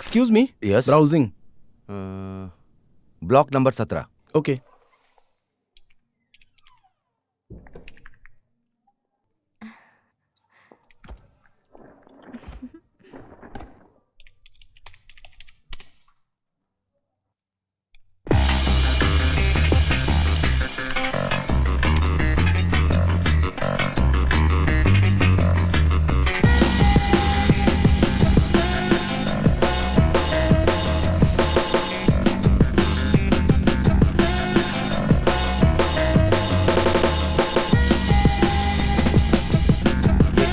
Excuse me. Yes. Browsing. Block number 17। Okay.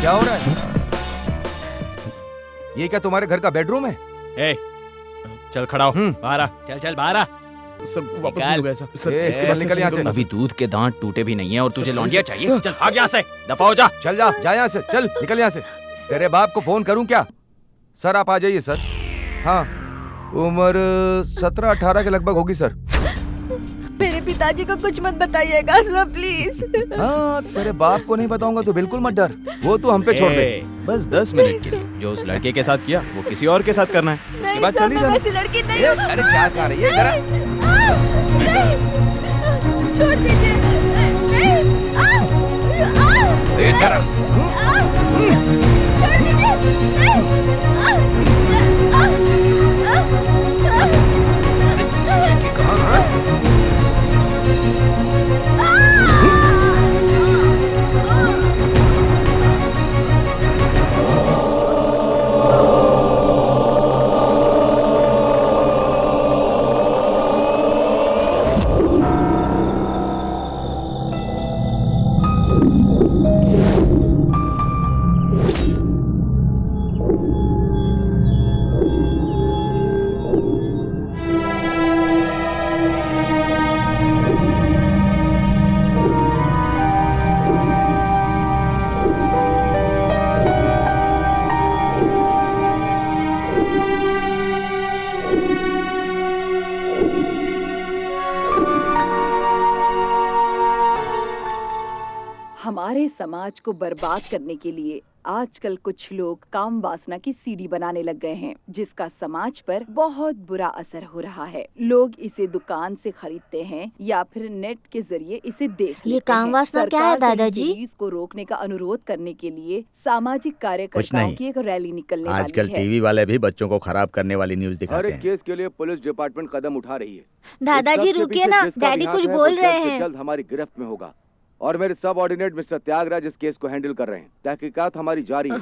क्या हो रहा है? ये क्या तुम्हारे घर का बेडरूम है? ए, चल खड़ा हो, बाहर आ, चल चल बाहर आ। सर वापस नहीं होगा ऐसा सर। ए, इसके बाद निकल यहाँ से। अभी दूध के दांत टूटे भी नहीं है और तुझे लौंडिया चाहिए? चल भाग यहाँ से, दफा हो जा। चल जा यहाँ से, चल निकल यहाँ से। तेरे बाप को फोन करूं क्या? सर आप आ जाइए सर। हाँ, उम्र 17-18 के लगभग होगी सर। मेरे पिताजी को कुछ मत बताइएगा सर प्लीज। हाँ, तेरे बाप को नहीं बताऊंगा तो बिल्कुल मत डर, वो तू हम पे छोड़ दे। बस 10 मिनट के लिए जो उस लड़के के साथ किया वो किसी और के साथ करना है, उसके बाद चली जाना। वैसी लड़की नहीं हूँ। अरे क्या कर रही है? जरा छोड़ दीजिए। जरा छोड़ दीजिए। हमारे समाज को बर्बाद करने के लिए आजकल कुछ लोग काम वासना की सीढ़ी बनाने लग गए हैं, जिसका समाज पर बहुत बुरा असर हो रहा है। लोग इसे दुकान से खरीदते हैं या फिर नेट के जरिए इसे देख लेते हैं। ये काम वासना क्या है दादाजी? इसको रोकने का अनुरोध करने के लिए सामाजिक कार्यकर्ताओं की एक रैली निकलने वाली है। आजकल टीवी वाले भी बच्चों को खराब करने वाली न्यूज दिखाते हैं। केस के लिए पुलिस डिपार्टमेंट कदम उठा रही है। दादाजी रुकिए ना, डैडी कुछ बोल रहे हैं। जल्द हमारी गिरफ्त में होगा और मेरे सब ऑर्डिनेट मिस्टर त्यागराज इस केस को हैंडल कर रहे हैं। तहकीकात हमारी जारी है।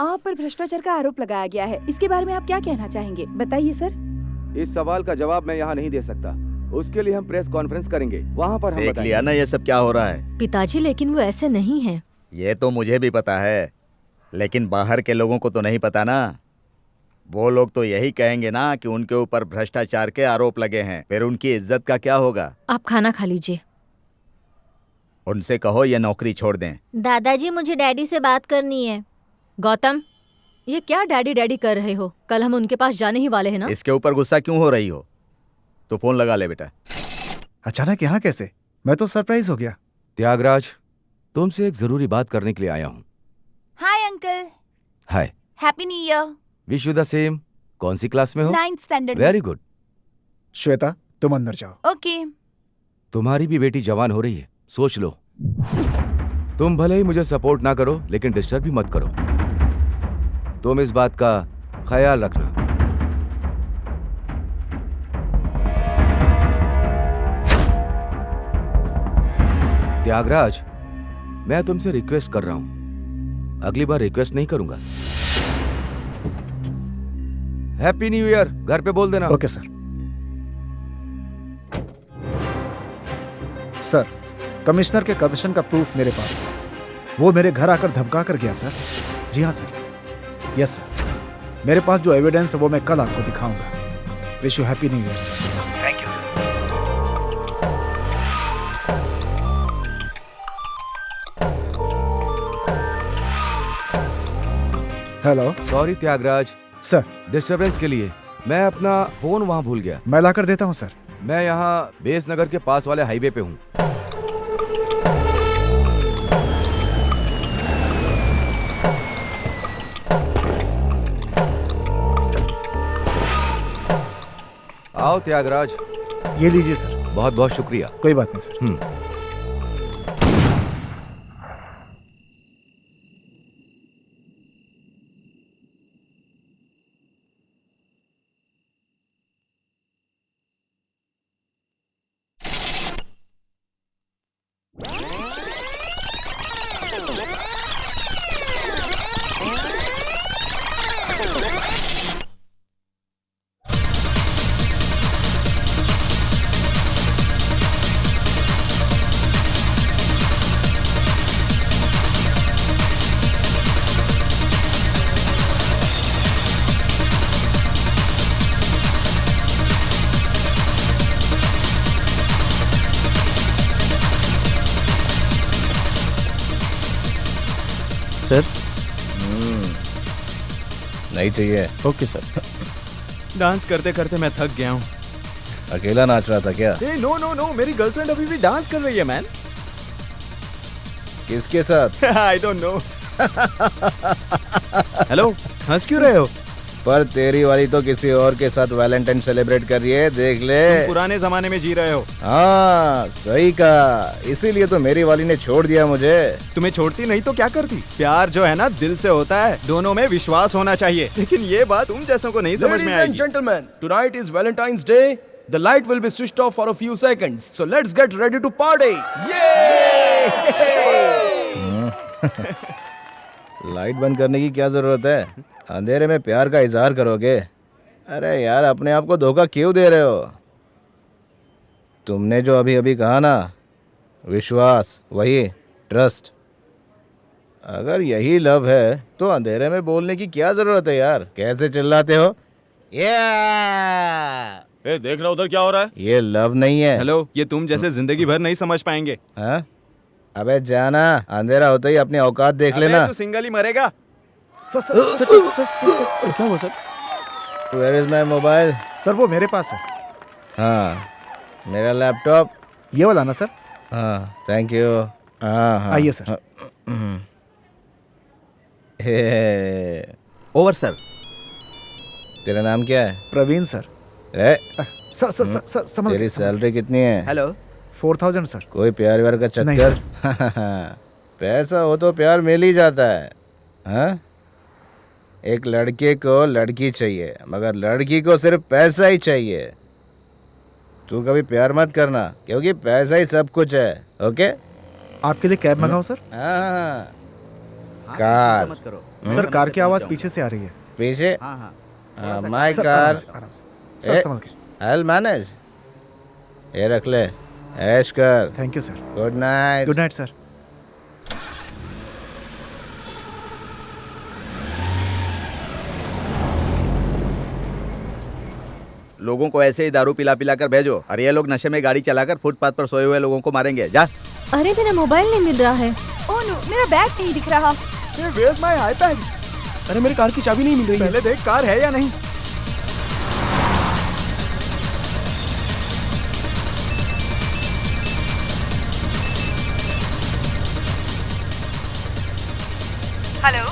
आप पर भ्रष्टाचार का आरोप लगाया गया है, इसके बारे में आप क्या कहना चाहेंगे? बताइए सर। इस सवाल का जवाब मैं यहाँ नहीं दे सकता, उसके लिए हम प्रेस कॉन्फ्रेंस करेंगे, वहाँ पर हम देख लिया ना ये सब क्या हो रहा है। पिताजी लेकिन वो ऐसे नहीं है। ये तो मुझे भी पता है, लेकिन बाहर के लोगों को तो नहीं पता ना। वो लोग तो यही कहेंगे ना कि उनके ऊपर भ्रष्टाचार के आरोप लगे हैं, फिर उनकी इज्जत का क्या होगा? आप खाना खा लीजिए। उनसे कहो ये नौकरी छोड़ दें। दादाजी मुझे डैडी से बात करनी है। गौतम, ये क्या डैडी डैडी कर रहे हो? कल हम उनके पास जाने ही वाले हैं ना। इसके ऊपर गुस्सा क्यों हो रही हो? तो फोन लगा ले बेटा। अचानक यहाँ कैसे? मैं तो सरप्राइज हो गया। त्यागराज, तुमसे एक जरूरी बात करने के लिए आया हूँ। Hi uncle. Hi. Happy new year. Wish you the same. कौन सी क्लास में हो? 9th standard. Very good. Shweta तुम अंदर जाओ। ओके। तुम्हारी भी बेटी जवान हो रही है, सोच लो। तुम भले ही मुझे सपोर्ट ना करो, लेकिन डिस्टर्ब भी मत करो। तुम इस बात का ख्याल रखना। त्यागराज, मैं तुमसे रिक्वेस्ट कर रहा हूं, अगली बार रिक्वेस्ट नहीं करूंगा। हैप्पी न्यू ईयर घर पे बोल देना। Okay sir. सर, कमिश्नर के कमीशन का प्रूफ मेरे पास है। वो मेरे घर आकर धमका कर गया सर। जी हाँ सर। यस सर, मेरे पास जो एविडेंस है वो मैं कल आपको दिखाऊंगा। Wish you happy new year sir. Thank you. Hello. Sorry Tyagaraj sir, disturbance के लिए। मैं अपना फोन वहां भूल गया। मैं ला कर देता हूँ सर। मैं यहाँ बेस नगर के पास वाले हाईवे पे हूँ। आओ त्यागराज। ये लीजिए सर। बहुत बहुत शुक्रिया। कोई बात नहीं सर। सर नहीं चाहिए। Okay sir. डांस करते करते मैं थक गया हूँ। अकेला नाच रहा था क्या? नो नो नो, मेरी गर्लफ्रेंड अभी भी डांस कर रही है मैन। किसके साथ? I don't know. हेलो, हंस क्यों रहे हो? पर तेरी वाली तो किसी और के साथ वैलेंटाइन सेलिब्रेट कर रही है, देख ले। तुम पुराने जमाने में जी रहे हो। हाँ सही कहा, इसीलिए तो मेरी वाली ने छोड़ दिया मुझे। तुम्हें छोड़ती नहीं तो क्या करती? प्यार जो है ना दिल से होता है, दोनों में विश्वास होना चाहिए। लेकिन ये बात तुम जैसों को नहीं समझ में Ladies and आएगी। gentlemen, tonight is Valentine's Day. The light will be switched off for a few seconds. So let's get ready to party. Light बंद करने की क्या जरूरत है? अंधेरे में प्यार का इजहार करोगे? अरे यार, अपने आप को धोखा क्यों दे रहे हो? तुमने जो अभी अभी कहा ना, विश्वास, वही ट्रस्ट। अगर यही लव है तो अंधेरे में बोलने की क्या जरूरत है यार? कैसे चिल्लाते हो? ए, देख रहा उधर क्या हो रहा है? ये लव नहीं है। हेलो, ये तुम जैसे जिंदगी भर नहीं समझ पाएंगे। हाँ? अबे जाना, अंधेरा होते ही अपनी औकात देख लेना। तू सिंगल ही मरेगा। क्या हुआ sir? Where is my mobile? Sir वो मेरे पास है। हाँ, मेरा लैपटॉप ये वाला ना सर? हाँ, थैंक यू। हाँ हाँ, आइए सर। Over sir. तेरा नाम क्या है? Praveen sir. Sir sir sir sir समझ तेरी सैलरी कितनी है? Hello 4000 sir. कोई प्यार व्यार का नहीं चक्कर? पैसा हो तो प्यार मिल ही जाता है। हाँ? एक लड़के को लड़की चाहिए, मगर लड़की को सिर्फ पैसा ही चाहिए। तू कभी प्यार मत करना, क्योंकि पैसा ही सब कुछ है। ओके? आपके लिए कैब मंगाऊं सर? हाँ, कार। मत करो। सर कार की आवाज पीछे से आ रही है। पीछे? हाँ माय सर, कार। आराम से। सर संभल के। I will manage. ये रख ले, ऐश कर। Thank you sir. Good night. Good night sir. लोगों को ऐसे ही दारू पिला पिला कर भेजो, और ये लोग नशे में गाड़ी चलाकर फुटपाथ पर सोए हुए लोगों को मारेंगे। जा। अरे मेरा मोबाइल नहीं मिल रहा है। ओह नो, मेरा बैग नहीं दिख रहा। Where's my iPad? अरे मेरी कार की चाबी नहीं मिल रही है। पहले देख कार है या नहीं। Hello,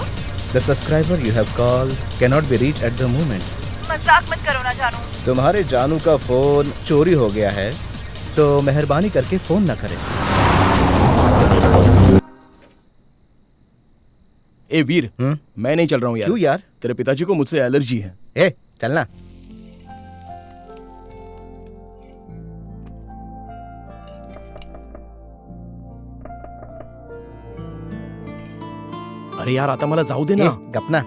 The subscriber you have called cannot be reached at the moment. मजाक मत करो ना जानू। तुम्हारे जानू का फोन चोरी हो गया है, तो मेहरबानी करके फोन ना करें। ए वीर, मैं नहीं चल रहा हूँ यार। क्यों यार? तेरे पिताजी को मुझसे एलर्जी है। ए, चलना। अरे यार आता मला जाऊ दे ना। गपना।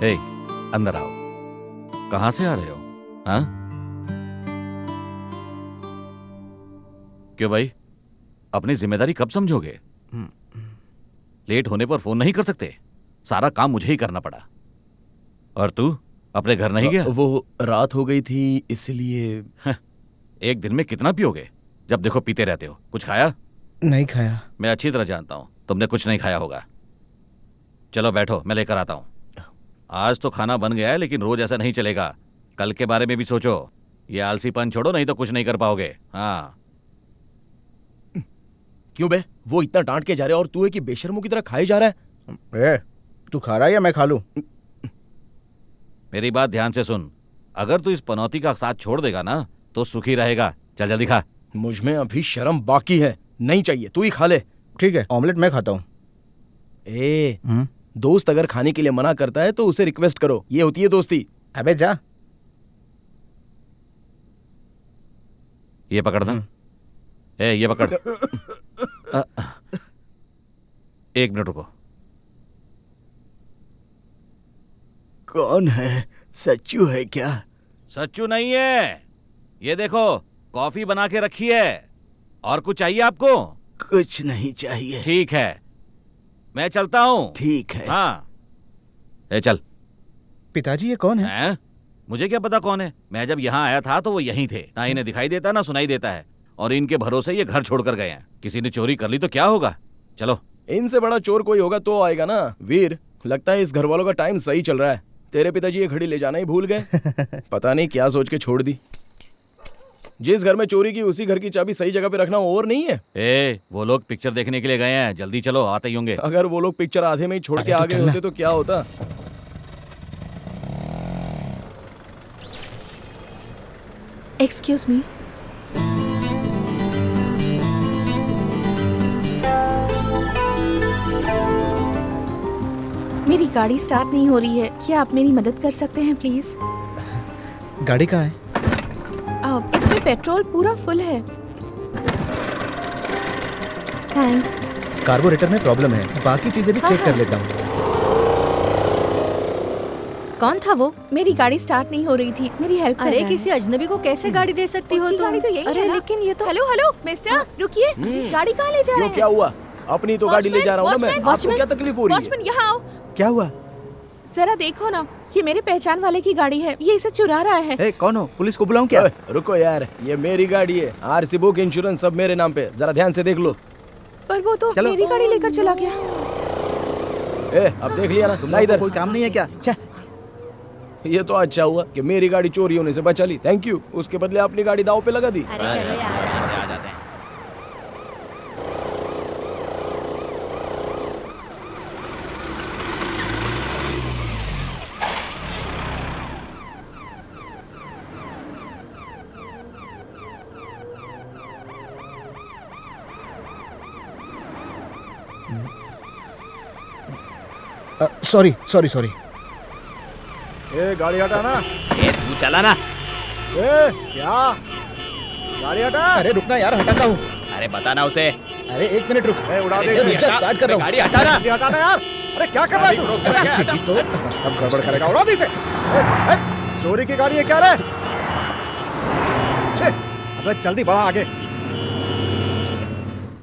हे, अंदर आओ। कहाँ से आ रहे हो? हाँ? क्यों भाई, अपनी जिम्मेदारी कब समझोगे? लेट होने पर फोन नहीं कर सकते? सारा काम मुझे ही करना पड़ा। और तू अपने घर नहीं गया? वो रात हो गई थी इसलिए। एक दिन में कितना पियोगे? जब देखो पीते रहते हो। कुछ खाया? नहीं खाया। मैं अच्छी तरह जानता हूँ तुमने कुछ नहीं खाया होगा। चलो बैठो, मैं लेकर आता हूँ। आज तो खाना बन गया है, लेकिन रोज ऐसा नहीं चलेगा। कल के बारे में भी सोचो। ये आलसीपन छोड़ो, नहीं तो कुछ नहीं कर पाओगे। हाँ। क्यों बे, वो इतना डांट के जा रहे और तू है कि बेशर्मों की तरह खाए जा रहा है। ए, तू खा रहा है या मैं खा लूं? मेरी बात ध्यान से सुन, अगर तू इस पनौती का साथ छोड़ देगा ना तो सुखी रहेगा। चल जल्दी खा। मुझ में अभी शर्म बाकी है, नहीं चाहिए, तू ही खा ले। ठीक है, ऑमलेट मैं खाता हूँ। दोस्त अगर खाने के लिए मना करता है तो उसे रिक्वेस्ट करो, ये होती है दोस्ती। अबे जा। ये पकड़ ना। ये पकड़। एक मिनट रुको। कौन है? सच्चू है क्या? सच्चू नहीं है, ये देखो कॉफी बना के रखी है। और कुछ चाहिए आपको? कुछ नहीं चाहिए। ठीक है, मैं चलता हूँ। ठीक है। हाँ, चल। पिताजी ये कौन है? हैं? मुझे क्या पता कौन है? मैं जब यहाँ आया था तो वो यहीं थे। ना इन्हें दिखाई देता ना सुनाई देता है, और इनके भरोसे ये घर छोड़कर गए हैं। किसी ने चोरी कर ली तो क्या होगा? चलो। इनसे बड़ा चोर कोई होगा तो आएगा ना। वीर, लगता है इस घर वालों का टाइम सही चल रहा है। तेरे पिताजी ये घड़ी ले जाना ही भूल गए। पता नहीं क्या सोच के छोड़ दी। जिस घर में चोरी की उसी घर की चाबी सही जगह पे रखना और नहीं है। वो लोग पिक्चर देखने के लिए गए हैं, जल्दी चलो, आते ही होंगे। अगर वो लोग पिक्चर आधे में ही छोड़ के आ गए होते तो क्या होता? Excuse me. मेरी गाड़ी स्टार्ट नहीं हो रही है, क्या आप मेरी मदद कर सकते हैं प्लीज? गाड़ी कहाँ है? इसमें पेट्रोल पूरा फुल है। थैंक्स। कार्बोरेटर में प्रॉब्लम है, बाकी चीजें भी चेक कर लेता हूँ। कौन था वो? मेरी गाड़ी स्टार्ट नहीं हो रही थी, मेरी हेल्प कर अरे रहा है। किसी अजनबी को कैसे गाड़ी दे सकती हो उसकी तुम? गाड़ी तो यही अरे है ना? लेकिन ये तो हेलो हेलो मिस्टर, रुकिए। गाड़ी कहाँ ले जा रहे क्यों, हैं? क्या हुआ? अपनी तो गाड़ी ले जा रहा हूँ ना मैं। आपको क्या तकलीफ हो रही है? वॉचमैन यहाँ आओ। क्या हुआ? जरा देखो ना, ये मेरे पहचान वाले की गाड़ी है, ये इसे चुरा रहा है। ए, कौन हो? पुलिस को बुलाऊं क्या? रुको यार, ये मेरी गाड़ी है। आरसी बुक, इंश्योरेंस सब मेरे नाम पे, जरा ध्यान से देख लो। पर वो तो मेरी गाड़ी लेकर चला गया। अब देख लिया ना तुम? इधर कोई काम नहीं है क्या? ये तो अच्छा हुआ कि मेरी गाड़ी चोरी होने से बचा ली, थैंक यू। उसके बदले अपनी गाड़ी दाव पे लगा दी। अरे चलो यार। आ जाते हैं। Sorry sorry sorry. ए, गाड़ी हटा ना। तू चला ना। क्या? गाड़ी हटा। अरे रुकना यार, हटाता हूँ। अरे बता ना उसे। अरे एक मिनट रुक। उड़ा दे अरे, इसे। स्टार्ट कर रहा हूँ। गाड़ी हटा ना। हटा ना यार। अरे क्या कर रहा है तू? तो सब गड़बड़ करेगा। उड़ा दे इसे। चोरी की गाड़ी है क्या रे? अबे जल्दी बढ़ा आगे।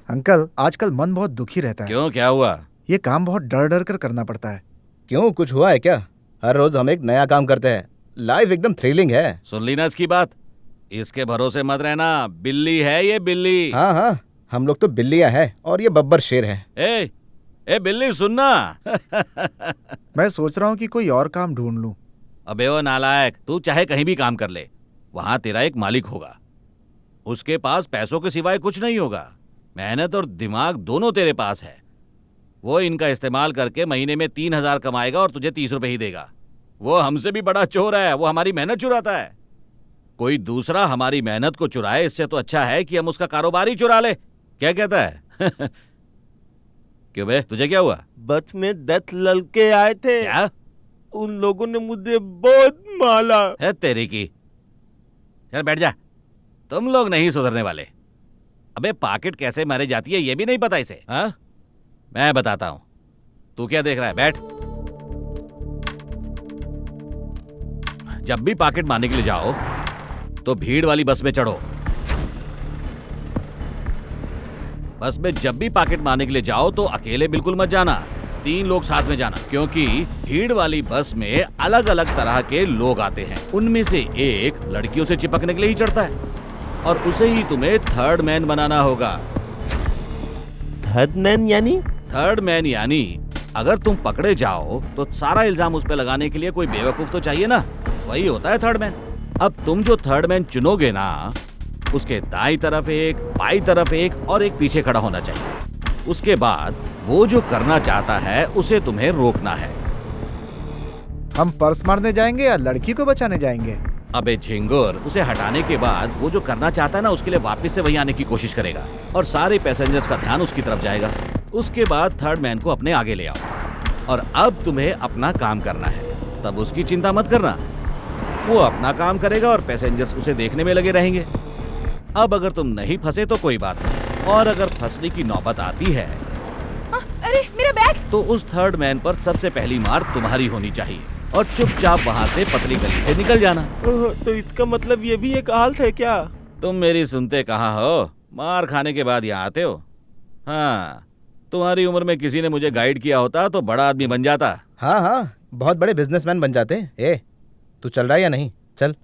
अंकल, आजकल मन बहुत दुखी रहता है। क्यों, क्या हुआ? ये काम बहुत डर डर कर करना पड़ता है। क्यों, कुछ हुआ है क्या? हर रोज हम एक नया काम करते हैं, लाइफ एकदम थ्रिलिंग है। सुन ली ना इसकी बात? इसके भरोसे मत रहना, बिल्ली है ये, बिल्ली। हाँ हाँ, हम लोग तो बिल्लियां हैं और ये बब्बर शेर है। ए बिल्ली, सुनना। मैं सोच रहा हूँ कि कोई और काम ढूंढ लूं। अबे ओ नालायक, तू चाहे कहीं भी काम कर ले, वहां तेरा एक मालिक होगा। उसके पास पैसों के सिवाय कुछ नहीं होगा। मेहनत और दिमाग दोनों तेरे पास है। वो इनका इस्तेमाल करके महीने में 3,000 कमाएगा और तुझे 30 रुपए ही देगा। वो हमसे भी बड़ा चोर है, वो हमारी मेहनत चुराता है। कोई दूसरा हमारी मेहनत को चुराए, इससे तो अच्छा है कि हम उसका कारोबार ही चुरा ले। क्या कहता है? क्यों बे, तुझे क्या हुआ? बस में 10 लड़के आए थे। क्या? उन लोगों ने मुझे बहुत मारा है तेरी की। चल बैठ जा, तुम लोग नहीं सुधरने वाले। अबे पॉकेट कैसे मारे जाती है ये भी नहीं पता इसे? हाँ, मैं बताता हूं। तू क्या देख रहा है? बैठ। जब भी पॉकेट मारने के लिए जाओ तो भीड़ वाली बस में चढ़ो। बस में जब भी पॉकेट मारने के लिए जाओ तो अकेले बिल्कुल मत जाना, 3 लोग साथ में जाना, क्योंकि भीड़ वाली बस में अलग अलग तरह के लोग आते हैं। उनमें से एक लड़कियों से चिपकने के लिए ही चढ़ता है और उसे ही तुम्हें थर्ड मैन बनाना होगा। थर्ड मैन यानी? थर्ड मैन यानी अगर तुम पकड़े जाओ तो सारा इल्जाम उस पर लगाने के लिए कोई बेवकूफ तो चाहिए ना, वही होता है थर्ड मैन। अब तुम जो थर्ड मैन चुनोगे ना, उसके दाईं तरफ एक, बाईं तरफ एक और एक पीछे खड़ा होना चाहिए। उसके बाद वो जो करना चाहता है उसे तुम्हें रोकना है। हम पर्स मारने जाएंगे या लड़की को बचाने जाएंगे? अबे झिंगुर, उसे हटाने के बाद वो जो करना चाहता है ना उसके लिए वापस से वहीं आने की कोशिश करेगा और सारे पैसेंजर्स का ध्यान उसकी तरफ जाएगा। उसके बाद थर्ड मैन को अपने आगे ले आओ और अब तुम्हें अपना काम करना है। तब उसकी चिंता मत करना, वो अपना काम करेगा और पैसेंजर्स उसे देखने में लगे रहेंगे। अब अगर तुम नहीं फंसे तो कोई बात नहीं, और अगर फंसने की नौबत आती है अरे मेरा बैग! तो उस थर्ड मैन पर सबसे पहली मार तुम्हारी होनी चाहिए और चुपचाप वहाँ से पतली गली से निकल जाना। तो इसका मतलब ये भी एक हालत है क्या? तुम मेरी सुनते कहाँ हो? मार खाने के बाद यहाँ आते हो? हाँ, तुम्हारी उम्र में किसी ने मुझे गाइड किया होता तो बड़ा आदमी बन जाता। हाँ हाँ, बहुत बड़े बिजनेसमैन बन जाते। ए, तू चल रहा है या नहीं? चल।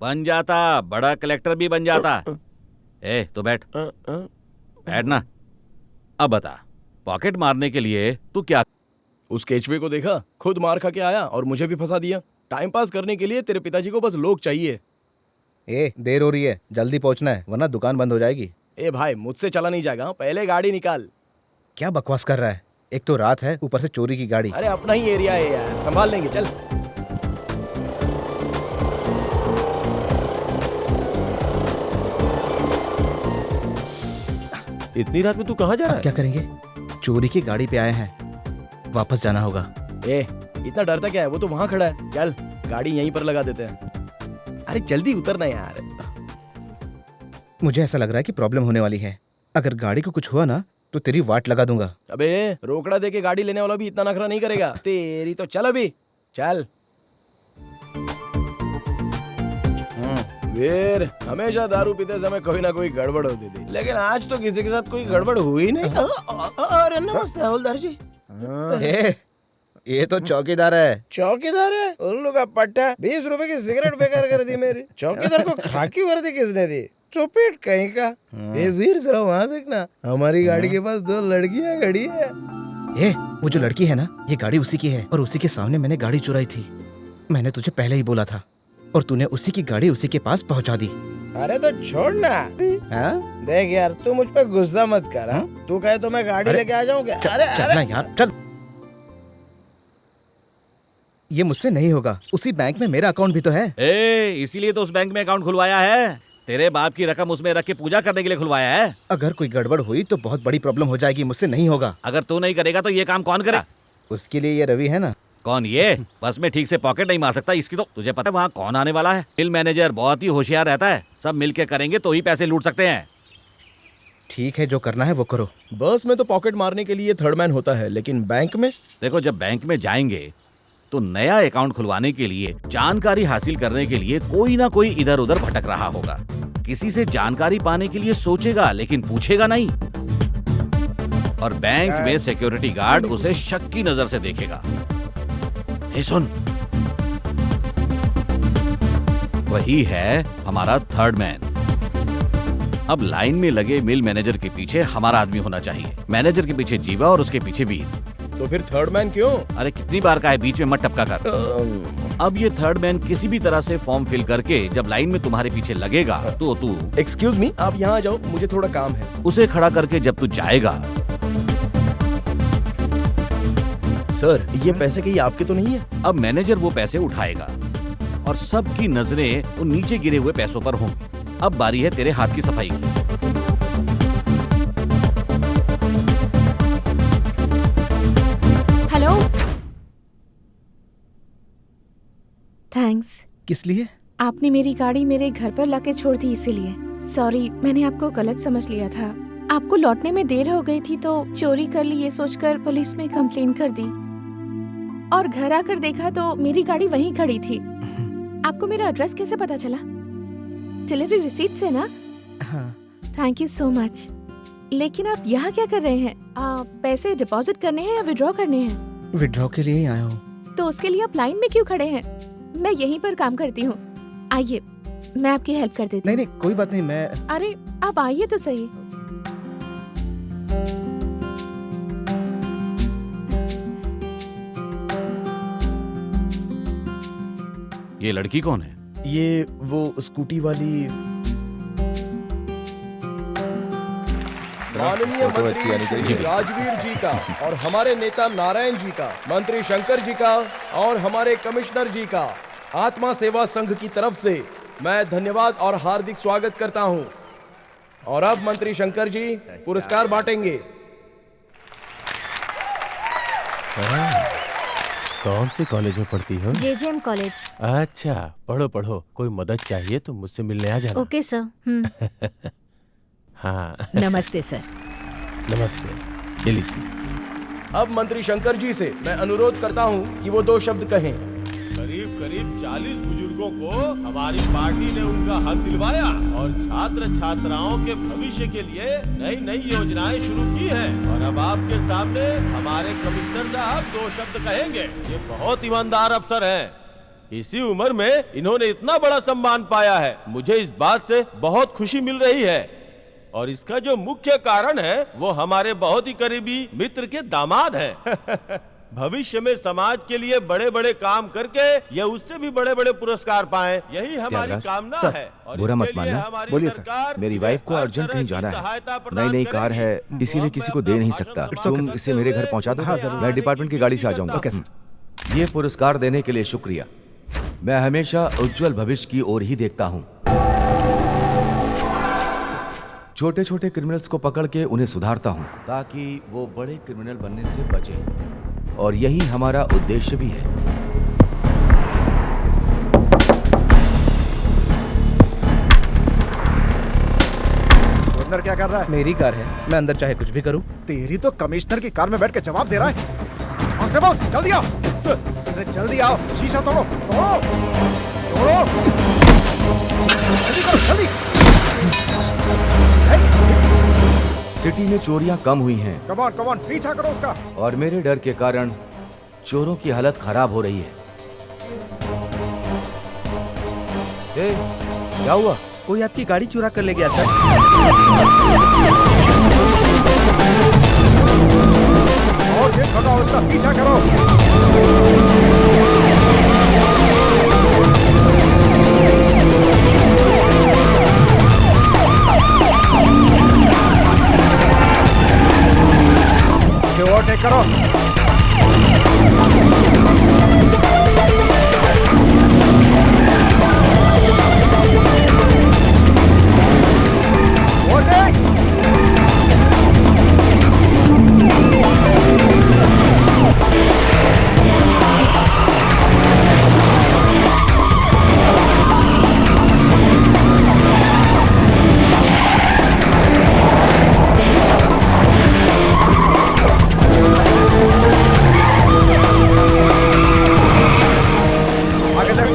बन जाता, बड़ा कलेक्टर भी बन जाता। ए, तो बैठ ना। अब बता, पॉकेट मारने के लिए तू क्या? उस केचवे को देखा, खुद मार खा के आया और मुझे भी फंसा दिया। टाइम पास करने के लिए तेरे पिताजी को बस लोग चाहिए। ए, देर हो रही है, जल्दी पहुंचना है वरना दुकान बंद हो जाएगी। ए भाई, मुझसे चला नहीं जाएगा, पहले गाड़ी निकाल। क्या बकवास कर रहा है? एक तो रात है, ऊपर से चोरी की गाड़ी। अरे अपना ही एरिया है यार, संभाल लेंगे, चल। इतनी रात में तू कहाँ जा रहा है? क्या करेंगे? चोरी की गाड़ी पे आए हैं, वापस जाना होगा। ए, इतना डरता क्या है? वो तो वहाँ खड़ा है। चल, गाड़ी यहीं पर लगा देते हैं। अरे जल्दी उतरना यार। मुझे ऐसा लग रहा है कि प्रॉब्लम होने वाली है। अगर गाड़ी को कुछ हुआ ना तो तेरी वाट लगा दूंगा। अबे रोकड़ा दे के गाड़ी लेने वाला भी इतना नखरा नहीं करेगा। तेरी तो चल अभी, चल। वीर, हमेशा दारू पीते समय कोई ना कोई गड़बड़ होती थी, लेकिन आज तो किसी के साथ कोई गड़बड़ हुई नहीं। अरे नमस्ते हवलदार जी। ये तो चौकीदार है। चौकीदार है? उल्लू का पट्टा, 20 रुपए की सिगरेट बेकार कर दी मेरी। चौकीदार को खाकी वर्दी किसने दी? चुपेट कहीं का। ये वीर जरा वहाँ देखना, हमारी गाड़ी के पास 2 लड़कियाँ खड़ी है। ए, वो जो लड़की है ना, ये गाड़ी उसी की है और उसी के सामने मैंने गाड़ी चुराई थी। मैंने तुझे पहले ही बोला था और तूने उसी की गाड़ी उसी के पास पहुंचा दी। अरे तो छोड़ना। हाँ? देख यार, तू मुझ पे गुस्सा मत कर। हाँ? तू कहे तो मैं गाड़ी लेके आ जाऊँ क्या? अरे चलना यार, चल। ये मुझसे नहीं होगा, उसी बैंक में मेरा अकाउंट भी तो है। इसीलिए तो उस बैंक में अकाउंट खुलवाया है। तेरे बाप की रकम उसमें रख के पूजा करने के लिए खुलवाया है। अगर कोई गड़बड़ हुई तो बहुत बड़ी प्रॉब्लम हो जाएगी, मुझसे नहीं होगा। अगर तू नहीं करेगा तो ये काम कौन करेगा? उसके लिए ये रवि है ना। कौन? ये बस में ठीक से पॉकेट नहीं मार सकता इसकी तो तुझे पता है वहाँ कौन आने वाला है? बिल मैनेजर बहुत ही होशियार रहता है, सब मिलके करेंगे तो ही पैसे लूट सकते हैं। ठीक है, जो करना है वो करो। बस में तो पॉकेट मारने के लिए थर्ड मैन होता है, लेकिन बैंक में? देखो, जब बैंक में जाएंगे तो नया अकाउंट खुलवाने के लिए जानकारी हासिल करने के लिए कोई ना कोई इधर उधर भटक रहा होगा। किसी से जानकारी पाने के लिए सोचेगा लेकिन पूछेगा नहीं, और बैंक में सिक्योरिटी गार्ड उसे शक की नजर से देखेगा। हे सुन, वही है हमारा थर्ड मैन। अब लाइन में लगे मिल मैनेजर के पीछे हमारा आदमी होना चाहिए, मैनेजर के पीछे जीवा और उसके पीछे वीर। तो फिर थर्ड मैन क्यों? अरे कितनी बार का है, बीच में मत टपका कर। अब ये थर्ड मैन किसी भी तरह से फॉर्म फिल करके जब लाइन में तुम्हारे पीछे लगेगा तो तू एक्सक्यूज मी, आप यहाँ आ जाओ, मुझे थोड़ा काम है। उसे खड़ा करके जब तू जाएगा। सर, ये पैसे कहीं आपके तो नहीं है? अब मैनेजर वो पैसे उठाएगा और सबकी नजरें उन नीचे गिरे हुए पैसों पर होंगी। अब बारी है तेरे हाथ की सफाई की। Hello, thanks. किस लिए? आपने मेरी गाड़ी मेरे घर पर लाके छोड़ दी इसीलिए। सॉरी, मैंने आपको गलत समझ लिया था। आपको लौटने में देर हो गई थी तो चोरी कर ली ये सोचकर पुलिस में कंप्लेन कर दी, और घर आकर देखा तो मेरी गाड़ी वहीं खड़ी थी। आपको मेरा एड्रेस कैसे पता चला? डिलीवरी रिसीट से ना? हाँ। Thank you so much. लेकिन आप यहाँ क्या कर रहे हैं? पैसे डिपॉजिट करने हैं या विड्रॉ करने हैं? विड्रॉ के लिए ही आया हूँ। तो उसके लिए आप लाइन में क्यों खड़े हैं? मैं यहीं पर काम करती हूँ, आइए मैं आपकी हेल्प कर देती हूँ। नहीं, कोई बात नहीं, मैं। अरे आप आइए तो सही। ये लड़की कौन है? ये वो स्कूटी वाली। माननीय मंत्री श्री राजवीर जी का और हमारे नेता नारायण जी का, मंत्री शंकर जी का और हमारे कमिश्नर जी का आत्मा सेवा संघ की तरफ से मैं धन्यवाद और हार्दिक स्वागत करता हूं। और अब मंत्री शंकर जी पुरस्कार बांटेंगे। कौन से कॉलेज में पढ़ती हो? JJM college. अच्छा, पढ़ो पढ़ो। कोई मदद चाहिए तो मुझसे मिलने आ जाना। Okay sir. हाँ। नमस्ते सर। नमस्ते। ये लीजिए। अब मंत्री शंकर जी से मैं अनुरोध करता हूं कि वो 2 शब्द कहें। करीब करीब 40 बुजुर्गों को हमारी पार्टी ने उनका हक दिलवाया और छात्र छात्राओं के भविष्य के लिए नई नई योजनाएं शुरू की हैं। और अब आपके सामने हमारे कमिश्नर साहब 2 शब्द कहेंगे। ये बहुत ईमानदार अफसर हैं। इसी उम्र में इन्होंने इतना बड़ा सम्मान पाया है। मुझे इस बात से बहुत खुशी मिल रही है और इसका जो मुख्य कारण है वो हमारे बहुत ही करीबी मित्र के दामाद हैं। भविष्य में समाज के लिए बड़े बड़े काम करके ये उससे भी बड़े बड़े पुरस्कार पाएं, यही हमारी कामना है। और बुरा मत मानना। बोलिए सर। मेरी वाइफ को अर्जेंट कहीं जाना है, नई कार है, इसीलिए किसी को दे नहीं सकता। तुम इसे मेरे घर पहुंचा दो। मैं डिपार्टमेंट की गाड़ी से आ जाऊंगा। Okay sir. ये पुरस्कार देने के लिए शुक्रिया। मैं हमेशा उज्जवल भविष्य की ओर ही देखता हूँ। छोटे छोटे क्रिमिनल्स को पकड़ के उन्हें सुधारता हूँ ताकि वो बड़े क्रिमिनल बनने से बचें, और यही हमारा उद्देश्य भी है। अंदर क्या कर रहा है? मेरी कार है, मैं अंदर चाहे कुछ भी करूं। तेरी तो कमिश्नर की कार में बैठ के जवाब दे रहा है। कांस्टेबल्स जल्दी आओ। अरे जल्दी आओ, शीशा तोड़ो तोड़ो तोड़ो, जल्दी करो जल्दी। सिटी में चोरियां कम हुई हैं। कम ऑन पीछा करो उसका। और मेरे डर के कारण चोरों की हालत खराब हो रही है। क्या हुआ? कोई आपकी गाड़ी चुरा कर ले गया सर। और देख भगाओ उसका, पीछा करो। ओवरटेक करो।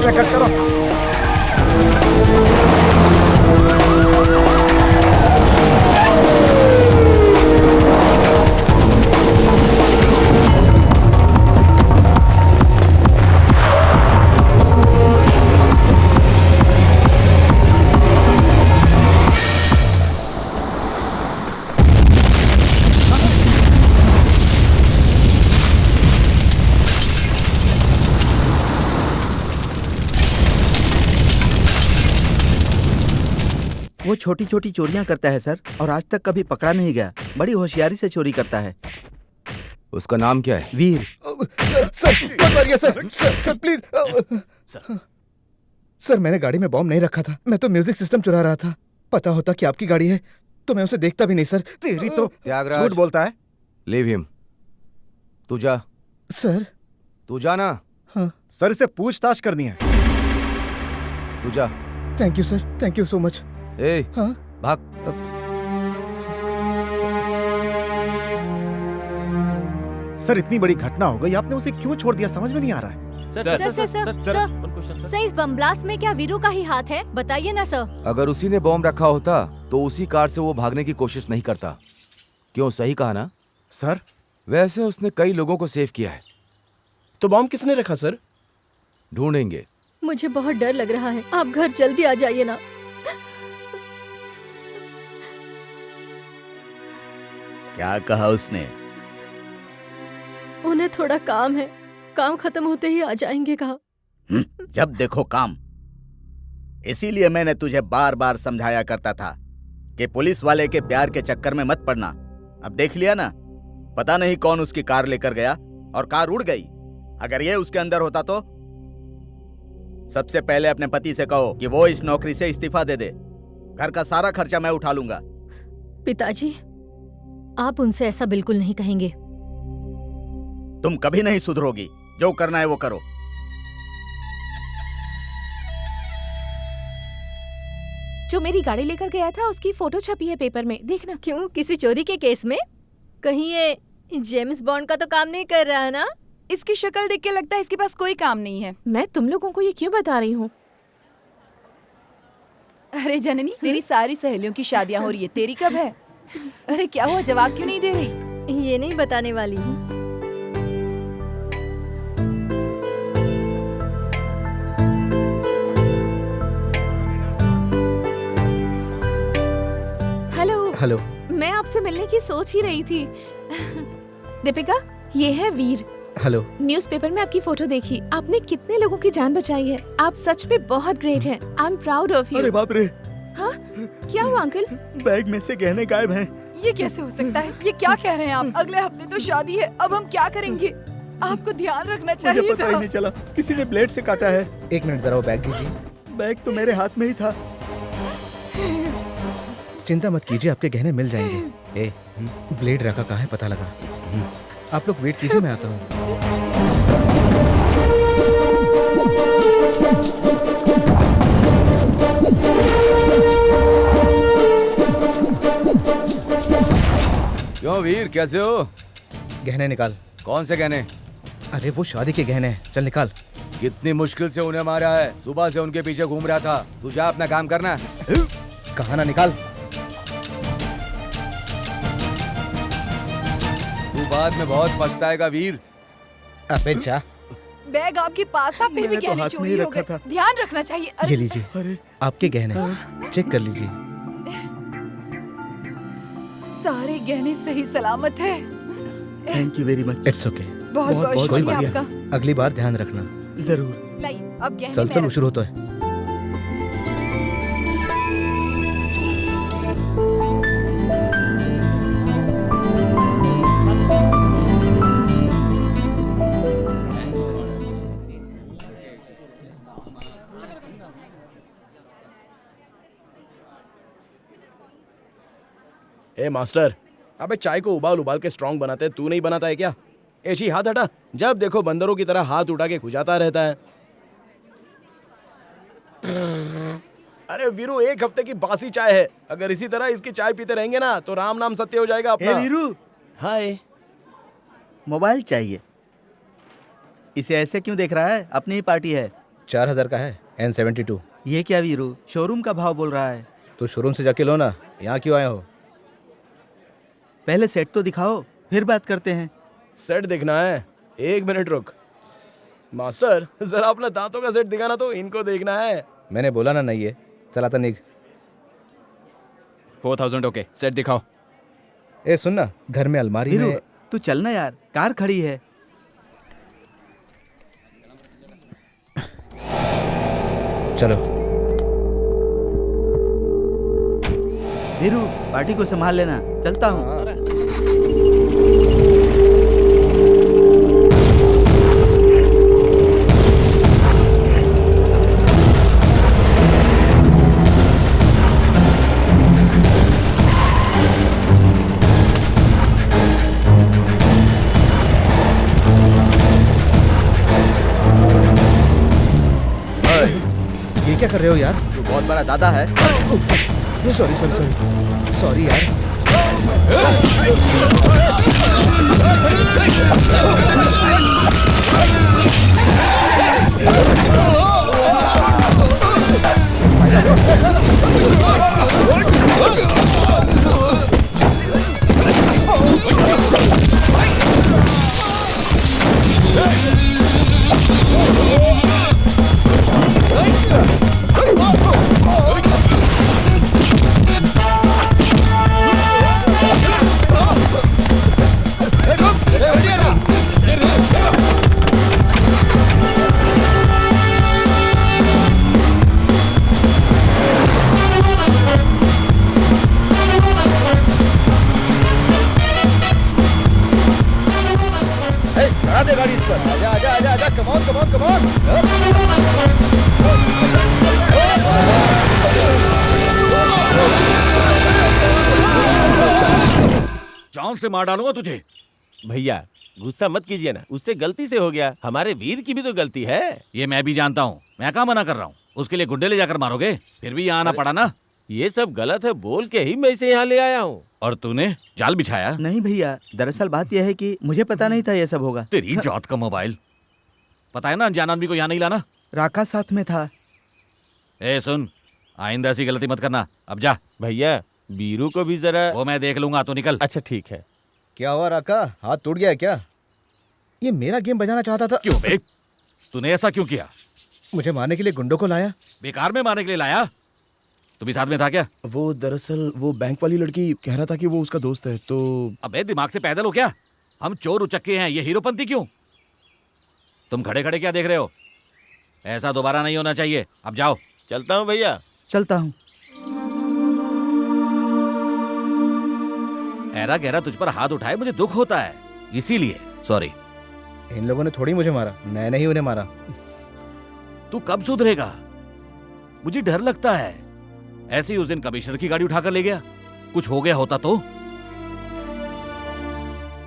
कट करो। वो छोटी छोटी चोरियां करता है सर, और आज तक कभी पकड़ा नहीं गया। बड़ी होशियारी से चोरी करता है। उसका नाम क्या है? वीर। Sir please. सर मैंने गाड़ी में बॉम्ब नहीं रखा था, मैं तो म्यूजिक सिस्टम चुरा रहा था। पता होता कि आपकी गाड़ी है तो मैं उसे देखता भी नहीं सर। तेरी तो त्यागराज झूठ बोलता है। Leave him. तू जा। सर तू जा ना। हाँ सर, इससे पूछताछ करनी है। तू जा। Thank you sir, thank you so much. ए, हाँ भाग। सर, इतनी बड़ी घटना हो गई, आपने उसे क्यों छोड़ दिया? समझ में नहीं आ रहा है। सर, इस बम ब्लास्ट में क्या वीरू का ही हाथ है? बताइए ना सर। अगर उसी ने बॉम्ब रखा होता तो उसी कार से वो भागने की कोशिश नहीं करता। क्यों, सही कहा ना? सर, वैसे उसने कई लोगों को सेव किया है। तो बॉम्ब किसने रखा सर? ढूंढेंगे। मुझे बहुत डर लग रहा है, आप घर जल्दी आ जाइए ना। क्या कहा उसने? उन्हें थोड़ा काम है, काम खत्म होते ही आ जाएंगे कहा। जब देखो काम। इसीलिए मैंने तुझे बार बार समझाया करता था कि पुलिस वाले के प्यार के चक्कर में मत पड़ना। अब देख लिया ना, पता नहीं कौन उसकी कार लेकर गया और कार उड़ गई। अगर ये उसके अंदर होता तो सबसे पहले अपने पति से कहो कि वो इस नौकरी से इस्तीफा दे दे। घर का सारा खर्चा मैं उठा लूंगा। पिताजी, आप उनसे ऐसा बिल्कुल नहीं कहेंगे। तुम कभी नहीं सुधरोगी। जो करना है वो करो। जो मेरी गाड़ी लेकर गया था उसकी फोटो छपी है पेपर में, देखना। क्यों, किसी चोरी के केस में? कहीं ये जेम्स बॉन्ड का तो काम नहीं कर रहा है ना? इसकी शक्ल देख के लगता है इसके पास कोई काम नहीं है। मैं तुम लोगों को ये क्यों बता रही हूँ? अरे जननी, तेरी सारी सहेलियों की शादियां हो रही है, तेरी कब है? अरे क्या हुआ, जवाब क्यों नहीं दे रही? ये नहीं बताने वाली हूँ। हेलो, मैं आपसे मिलने की सोच ही रही थी। दीपिका, ये है वीर। हेलो। न्यूज़पेपर में आपकी फोटो देखी, आपने कितने लोगों की जान बचाई है। आप सच में बहुत ग्रेट हैं। I am proud of you. अरे बाप रे! हाँ, क्या हुआ अंकल? बैग में से गहने गायब हैं। ये कैसे हो सकता है? ये क्या कह रहे हैं आप? अगले हफ्ते तो शादी है, अब हम क्या करेंगे? आपको ध्यान रखना चाहिए मुझे पता ही नहीं चला, किसी ने ब्लेड से काटा है। एक मिनट, जरा वो बैग दीजिए। बैग तो मेरे हाथ में ही था। चिंता मत कीजिए, आपके गहने मिल जाएंगे। ए, ब्लेड रखा कहाँ है पता लगा। आप लोग वेट कीजिए, मैं आता हूँ। क्यों वीर, कैसे हो? गहने निकाल। कौन से गहने? अरे वो शादी के गहने हैं, चल निकाल। कितनी मुश्किल से उन्हें मारा है, सुबह से उनके पीछे घूम रहा था। तू जा अपना काम करना। कहा ना, निकाल। तू बाद में बहुत पछताएगा वीर। अबे जा। बैग आपके पास था, फिर भी तो गहने हाथ में चोरी ही हो रखा गए। था। ध्यान रखना चाहिए। ये अरे लीजिए, अरे आपके गहने, चेक कर लीजिए। सारे गहने सही सलामत है। Thank you very much. It's okay. बहुत बहुत कोई शुक्रिया बात आपका। नहीं। अगली बार ध्यान रखना। जरूर। लाइए, अब गहने चल मैं चल, शुरू होता है। ए मास्टर, अबे चाय को उबाल उबाल के स्ट्रांग बनाते हैं, तू नहीं बनाता है क्या? ऐसी हाथ हटा, जब देखो बंदरों की तरह हाथ उठा के खुजाता रहता है। अरे वीरू, एक हफ्ते की बासी चाय है। अगर इसी तरह इसकी चाय पीते रहेंगे ना तो राम नाम सत्य हो जाएगा अपना। वीरू, हाय। मोबाइल चाहिए। इसे ऐसे क्यों देख रहा है? अपनी ही पार्टी है। 4000 का है, N72। ये क्या वीरू, शोरूम का भाव बोल रहा है? तो शोरूम से जाके लो ना, यहाँ क्यों आए हो? पहले सेट तो दिखाओ, फिर बात करते हैं। सेट दिखना है? एक मिनट रुक। मास्टर, जरा अपना दांतों का सेट दिखाना, तो इनको देखना है। मैंने बोला ना नहीं है। चला था निक। 4000 ओके, सेट दिखाओ। ए सुन ना, घर में अलमारी में। तू चल ना यार, कार खड़ी है। चलो। वीरू, पार्टी को संभाल लेना, चलता हूँ। ये क्या कर रहे हो यार? तू बहुत बड़ा दादा है। सॉरी सॉरी सॉरी सॉरी यार। जान से मार डालूंगा तुझे। भैया गुस्सा मत कीजिए ना, उससे गलती से हो गया, हमारे वीर की भी तो गलती है। ये मैं भी जानता हूँ, मैं कहाँ मना कर रहा हूँ। उसके लिए गुंडे ले जाकर मारोगे, फिर भी यहाँ आना पड़ा ना। ये सब गलत है बोल के ही मैं इसे यहाँ ले आया हूँ। और तूने जाल बिछाया? नहीं भैया, दरअसल बात यह है कि मुझे पता नहीं था ये सब होगा। तेरी जात का मोबाइल। पता है ना अनजान आदमी को यहाँ नहीं लाना। राका साथ में था। ए सुन, आइंदा ऐसी गलती मत करना। अब जा। भैया बीरू को भी जरा। वो मैं देख लूंगा, तो निकल। अच्छा ठीक है। क्या हुआ राका, हाथ टूट गया क्या? ये मेरा गेम बजाना चाहता था। क्यों बे? तूने ऐसा क्यों किया? मुझे मारने के लिए गुंडों को लाया। बेकार में मारने के लिए लाया? तू भी साथ में था क्या? वो दरअसल वो बैंक वाली लड़की कह रहा था कि वो उसका दोस्त है, तो। अबे दिमाग से पैदल हो क्या? हम चोर उचक्के हैं, ये हीरोपंती क्यों? तुम खड़े खड़े क्या देख रहे हो? ऐसा दोबारा नहीं होना चाहिए। अब जाओ। चलता हूँ भैया। चलता हूँ। ऐरा गहरा तुझ पर हाथ उठाए मुझे दुख होता है, इसीलिए सॉरी। इन लोगों ने थोड़ी मुझे मारा, मैंने ही उन्हें मारा। तू कब सुधरेगा? मुझे डर लगता है। ऐसे ही उस दिन कमिश्नर की गाड़ी उठाकर ले गया, कुछ हो गया होता तो?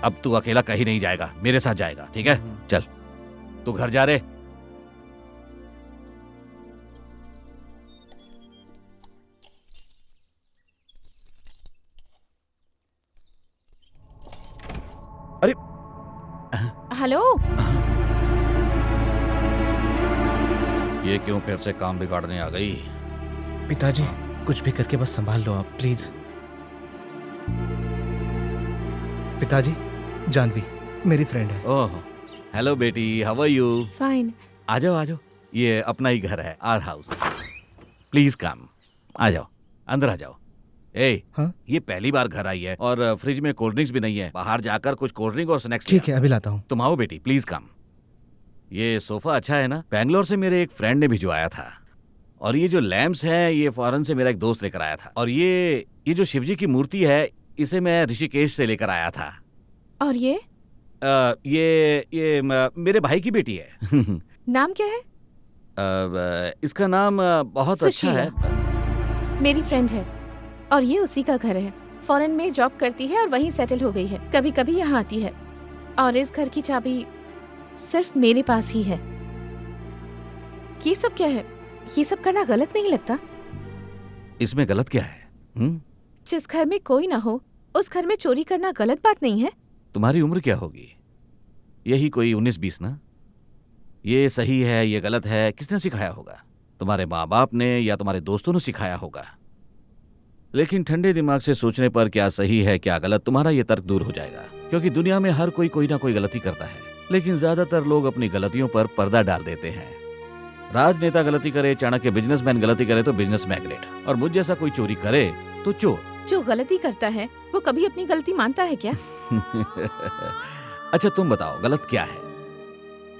अब तू अकेला कहीं नहीं जाएगा, मेरे साथ जाएगा, ठीक है? चल तू घर जा रे। अरे हेलो। ये क्यों फिर से काम बिगाड़ने आ गई? पिताजी कुछ भी करके बस संभाल लो आप, प्लीज। पिताजी, जानवी मेरी फ्रेंड है। ओह हेलो बेटी, हाउ आर यू? फाइन। आ जाओ आ जाओ, ये अपना ही घर है, आवर हाउस। प्लीज कम, आ जाओ, अंदर आ जाओ। ए, हाँ? ये पहली बार घर आई है और फ्रिज में कोल्ड ड्रिंक्स भी नहीं है। बाहर जाकर कुछ कोल्ड ड्रिंक और स्नैक्स। ठीक है, अभी लाता हूँ। तुम आओ बेटी, प्लीज कम। ये सोफा अच्छा है ना? बैंगलोर से मेरे एक फ्रेंड ने भिजवाया था। और ये जो लैम्प्स हैं, ये फॉरेन से मेरा एक दोस्त लेकर आया था। और ये जो शिवजी की मूर्ति है, इसे मैं ऋषिकेश से लेकर आया था। और ये मेरे भाई की बेटी है। नाम क्या है? इसका नाम बहुत अच्छा है। मेरी फ्रेंड है और ये उसी का घर है। फॉरेन में जॉब करती है और वहीं सेटल हो गई है। कभी कभी यहाँ आती है और इस घर की चाबी सिर्फ मेरे पास ही है। ये सब क्या है? ये सब करना गलत नहीं लगता? इसमें गलत क्या है? जिस घर में कोई ना हो उस घर में चोरी करना गलत बात नहीं है? तुम्हारी उम्र क्या होगी? यही कोई 19-20 ना? ये सही है, ये गलत है, किसने सिखाया होगा? तुम्हारे माँ बाप ने या तुम्हारे दोस्तों ने सिखाया होगा। लेकिन ठंडे दिमाग से सोचने पर क्या सही है क्या गलत, तुम्हारा ये तर्क दूर हो जाएगा। क्योंकि दुनिया में हर कोई ना कोई गलती करता है, लेकिन ज्यादातर लोग अपनी गलतियों पर पर्दा डाल देते हैं। राजनेता गलती करे, चाणक्य बिजनेसमैन गलती करे तो बिजनेस मैग्नेट, और मुझ जैसा कोई चोरी करे तो चोर। जो गलती करता है वो कभी अपनी गलती मानता है क्या? अच्छा तुम बताओ गलत क्या है?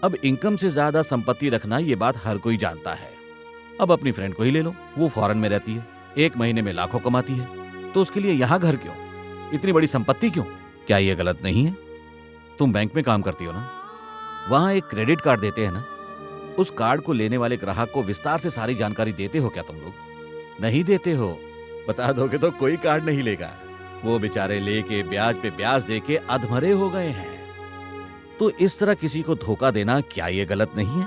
अब इनकम से ज्यादा संपत्ति रखना, ये बात हर कोई जानता है। अब अपनी फ्रेंड को ही ले लो, वो फॉरेन में रहती है, 1 महीने में लाखों कमाती है, तो उसके लिए यहाँ घर क्यों? इतनी बड़ी संपत्ति क्यों? क्या ये गलत नहीं है? तुम बैंक में काम करती हो ना, वहां एक क्रेडिट कार्ड देते हैं ना, उस कार्ड को लेने वाले ग्राहक को विस्तार से सारी जानकारी देते हो क्या तुम लोग? नहीं देते हो। बता दोगे तो कोई कार्ड नहीं लेगा। वो बेचारे लेके ब्याज पे ब्याज देके अधमरे हो गए हैं। तो इस तरह किसी को धोखा देना, क्या ये गलत नहीं है?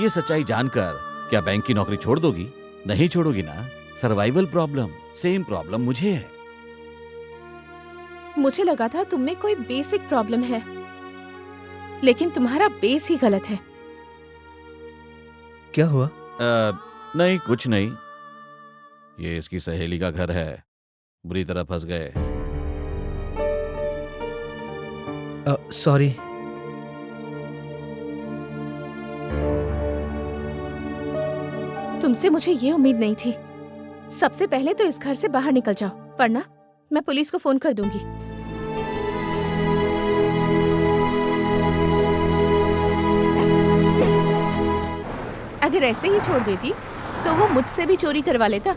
ये सच्चाई जानकर क्या बैंक की नौकरी छोड़ दोगी? नहीं छोड़ोगी ना। सर्वाइवल प्रॉब्लम, सेम प्रॉब्लम मुझे है। मुझे लगा था तुम में कोई बेसिक प्रॉब्लम है, लेकिन तुम्हारा बेस ही गलत है। क्या हुआ? नहीं कुछ नहीं, ये इसकी सहेली का घर है, बुरी तरह फंस गए। सॉरी। तुमसे मुझे ये उम्मीद नहीं थी। सबसे पहले तो इस घर से बाहर निकल जाओ, वरना मैं पुलिस को फोन कर दूंगी। अगर ऐसे ही छोड़ देती तो वो मुझसे भी चोरी करवा लेता।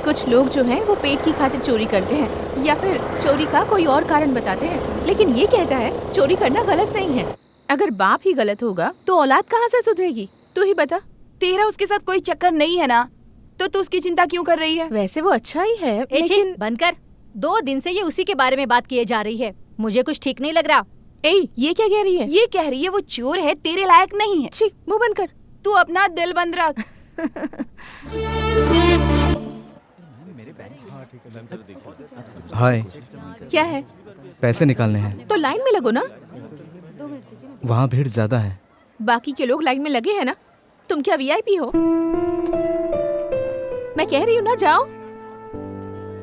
कुछ लोग जो हैं वो पेट की खातिर चोरी करते हैं या फिर चोरी का कोई और कारण बताते हैं, लेकिन ये कहता है चोरी करना गलत नहीं है। अगर बाप ही गलत होगा तो औलाद कहाँ से सुधरेगी? तू ही बता। तेरा उसके साथ कोई चक्कर नहीं है ना, तो तू उसकी चिंता क्यों कर रही है? वैसे वो अच्छा ही है, लेकिन बंद कर। 2 दिन से ये उसी के बारे में बात किए जा रही है। मुझे कुछ ठीक नहीं लग रहा। ये क्या कह रही है? ये कह रही है वो चोर है, तेरे लायक नहीं है। छी, मुंह बंद कर। तू अपना दिल बंद रख। हाय, क्या है? पैसे निकालने हैं। तो लाइन में लगो ना। वहाँ भीड़ ज्यादा है। बाकी के लोग लाइन में लगे हैं ना। तुम क्या वीआईपी हो? मैं कह रही हूँ ना, जाओ।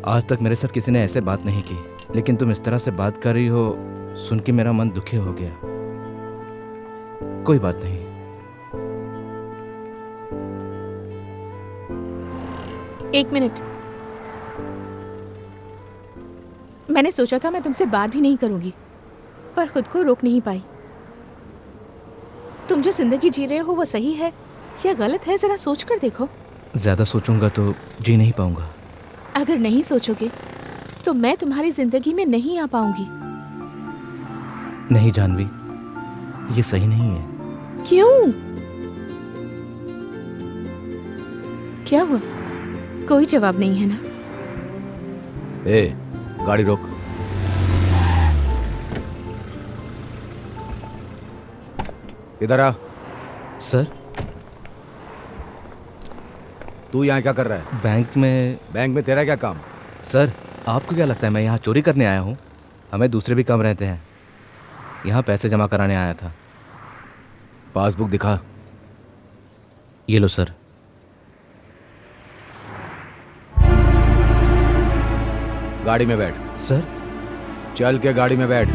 आज तक मेरे साथ किसी ने ऐसे बात नहीं की, लेकिन तुम इस तरह से बात कर रही हो सुन के मेरा मन दुखी हो गया। कोई बात नहीं। एक मिनट। मैंने सोचा था मैं तुमसे बात भी नहीं करूंगी, पर खुद को रोक नहीं पाई। तुम जो जिंदगी जी रहे हो वो सही है या गलत है, जरा सोच कर देखो। ज्यादा सोचूंगा तो जी नहीं पाऊंगा। अगर नहीं सोचोगे तो मैं तुम्हारी जिंदगी में नहीं आ पाऊंगी। नहीं जानवी, ये सही नहीं है। क्यों? क्या हुआ? कोई जवाब नहीं है ना? ए, गाड़ी रोक। इधर आ। सर, तू यहाँ क्या कर रहा है? बैंक में तेरा क्या काम? सर, आपको क्या लगता है मैं यहाँ चोरी करने आया हूँ? हमें दूसरे भी काम रहते हैं। यहाँ पैसे जमा कराने आया था। पासबुक दिखा। ये लो सर। गाड़ी में बैठ। सर, चल के गाड़ी में बैठ।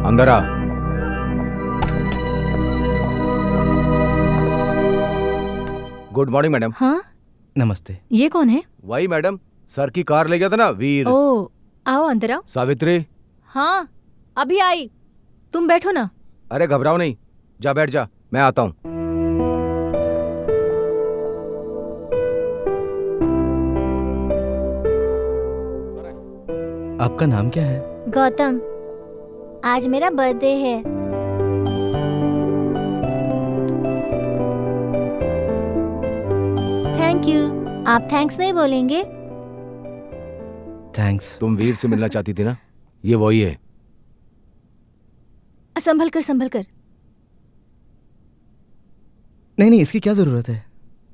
अंदर आ। Good morning madam. हाँ, नमस्ते। ये कौन है? वही मैडम, सर की कार ले गया था ना, वीर। ओ, आओ अंदर आओ। सावित्री। हाँ, अभी आई। तुम बैठो ना। अरे घबराओ नहीं, जा बैठ जा, मैं आता हूँ। आपका नाम क्या है? गौतम। आज मेरा बर्थडे है। Thank you. आप थैंक्स नहीं बोलेंगे? थैंक्स। तुम वीर से मिलना चाहती थी ना, ये वही है। संभल कर, संभल कर। नहीं, इसकी क्या जरूरत है?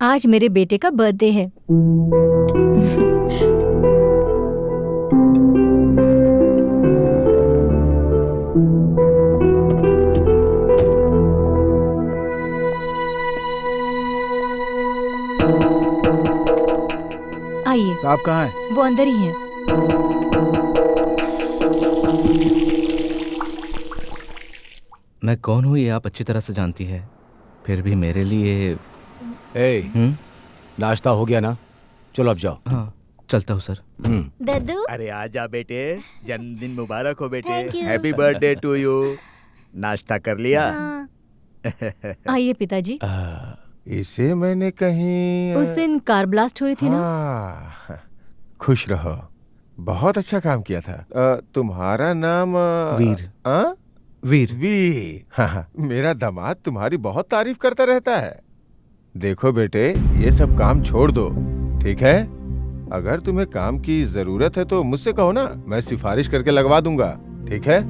आज मेरे बेटे का बर्थडे है। आइए। साहब कहाँ है? वो अंदर ही हैं। मैं कौन हूँ ये आप अच्छी तरह से जानती है, फिर भी मेरे लिए। नाश्ता हो गया ना? चलो अब जाओ। हाँ, चलता हूँ सर। दद्दू। अरे आजा बेटे, जन्मदिन मुबारक हो बेटे। Thank you. Happy birthday to you. नाश्ता कर लिया? आइए पिताजी। इसे मैंने कहीं उस दिन कार ब्लास्ट हुई थी ना? खुश रहो, बहुत अच्छा काम किया था। तुम्हारा नाम वीर। वीर। वीर। हाँ, मेरा दामाद तुम्हारी बहुत तारीफ करता रहता है। देखो बेटे, ये सब काम छोड़ दो, ठीक है? अगर तुम्हें काम की जरूरत है तो मुझसे कहो ना, मैं सिफारिश करके लगवा दूंगा, ठीक है?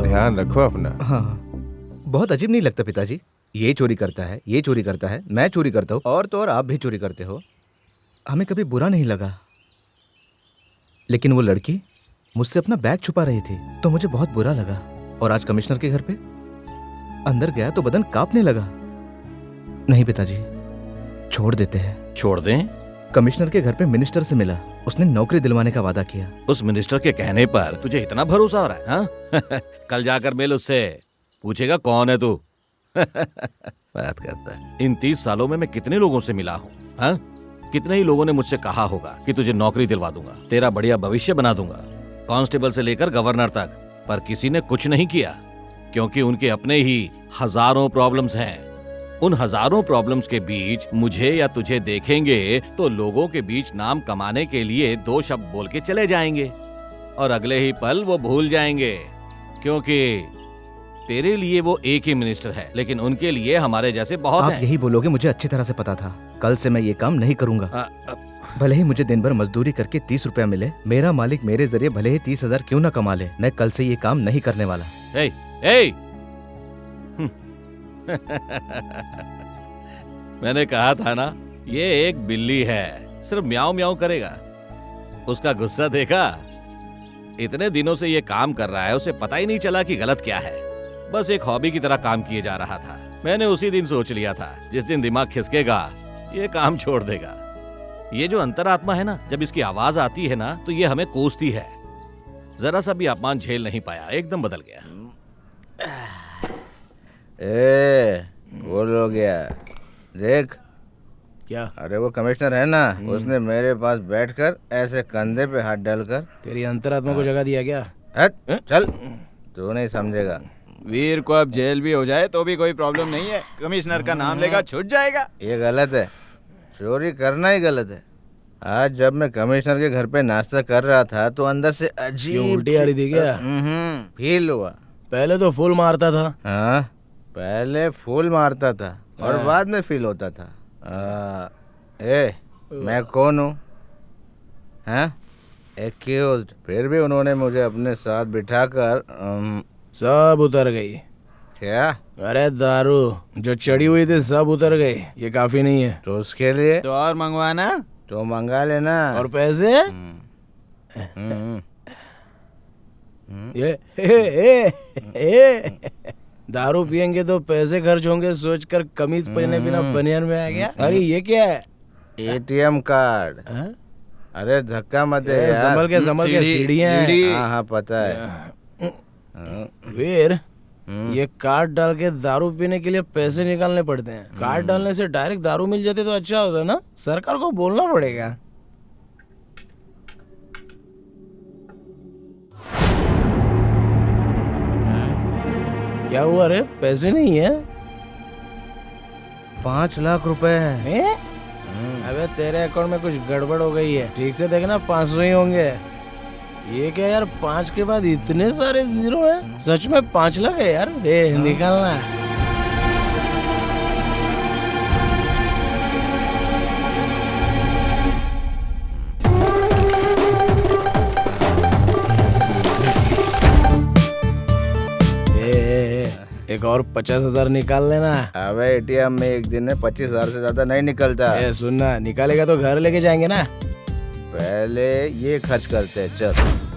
ध्यान रखो अपना। हाँ, बहुत अजीब नहीं लगता पिताजी? ये चोरी करता है, ये चोरी करता है, मैं चोरी करता हूँ, और तो और आप भी चोरी करते हो। हमें कभी बुरा नहीं लगा, लेकिन वो लड़की मुझसे अपना बैग छुपा रही थी तो मुझे बहुत बुरा लगा। और आज कमिश्नर के घर पे अंदर गया तो बदन कांपने लगा। नहीं पिताजी, छोड़ देते हैं। छोड़ दें? कमिश्नर के घर पे मिनिस्टर से मिला, उसने नौकरी दिलवाने का वादा किया। उस मिनिस्टर के कहने पर तुझे इतना भरोसा हो रहा है? हाँ? कल जाकर मिल उससे, पूछेगा कौन है तू। बात करता है। इन 30 सालों में मैं कितने लोगों से मिला हूँ, हाँ? कितने ही लोगों ने मुझसे कहा होगा कि तुझे नौकरी दिलवा दूंगा, तेरा बढ़िया भविष्य बना दूंगा, कांस्टेबल से लेकर गवर्नर तक, पर किसी ने कुछ नहीं किया। क्योंकि उनके अपने ही हजारों प्रॉब्लम्स हैं। उन हजारों प्रॉब्लम्स के बीच मुझे या तुझे देखेंगे तो लोगों के बीच नाम कमाने के लिए 2 शब्द बोल के चले जाएंगे और अगले ही पल वो भूल जाएंगे, क्योंकि तेरे लिए वो एक ही मिनिस्टर है, लेकिन उनके लिए हमारे जैसे बहुत आप हैं। यही बोलोगे, मुझे अच्छी तरह से पता था। कल से मैं ये काम नहीं करूंगा। भले ही मुझे दिन भर मजदूरी करके 30 रुपया मिले, मेरा मालिक मेरे जरिए भले ही 30,000 क्यों ना कमा ले, मैं कल से ये काम नहीं करने वाला। मैंने कहा था ना, ये एक बिल्ली है, सिर्फ म्याऊं म्याऊं करेगा। उसका गुस्सा देखा? इतने दिनों से ये काम कर रहा है, उसे पता ही नहीं चला कि गलत क्या है। बस एक हॉबी की तरह काम किए जा रहा था। मैंने उसी दिन सोच लिया था, जिस दिन दिमाग खिसकेगा ये काम छोड़ देगा। ये जो अंतरात्मा है ना, जब इसकी आवाज आती है ना तो ये हमें कोसती है। जरा सा भी अपमान झेल नहीं पाया, एकदम बदल गया। बोल हो गया, देख क्या? अरे वो कमिश्नर है ना, उसने मेरे पास बैठकर ऐसे कंधे पे हाथ डालकर तेरी अंतरात्मा को जगह दिया क्या? हट चल, तू नहीं समझेगा। वीर को अब जेल भी हो जाए तो भी कोई प्रॉब्लम नहीं है, कमिश्नर का नाम लेगा छूट जाएगा। ये गलत है, चोरी करना ही गलत है। आज जब मैं कमिश्नर के घर पे नाश्ता कर रहा था तो अंदर से अजीब उल्टी आ रही थी क्या? फील हुआ। पहले तो फूल मारता था। हाँ, पहले फूल मारता था और बाद में फील होता था। मैं कौन हूँ? एक्यूज्ड। फिर भी उन्होंने मुझे अपने साथ बिठाकर सब उतर गई। क्या? अरे दारू जो चढ़ी हुई थी सब उतर गई। ये काफी नहीं है तो उसके लिए तो और मंगवाना? तो मंगा लेना। और पैसे? दारू पियेंगे तो पैसे खर्च होंगे सोचकर कमीज पहने बिना बनियान में आ गया। अरे ये क्या है? ATM card. अरे धक्का मत दे यार। संभल के सीढ़ियाँ। हाँ हाँ पता है। वीर, ये कार्ड डाल के दारू पीने के लिए पैसे निकालने पड़ते हैं। कार्ड डालने से डायरेक्ट दारू मिल जाती तो अच्छा होता ना। सरकार को बोलना पड़ेगा। क्या हुआ रे? पैसे नहीं है? 5 लाख रुपए है। अबे तेरे अकाउंट में कुछ गड़बड़ हो गई है, ठीक से देखना 500 ही होंगे। ये क्या यार, 5 के बाद इतने सारे जीरो हैं? सच में 5 लाख है यार? निकालना। एक और 50,000 निकाल लेना। अबे एटीएम में एक दिन में 25,000 से ज्यादा नहीं निकलता। सुनना, निकालेगा तो घर लेके जाएंगे ना। पहले ये खर्च करते हैं। चल,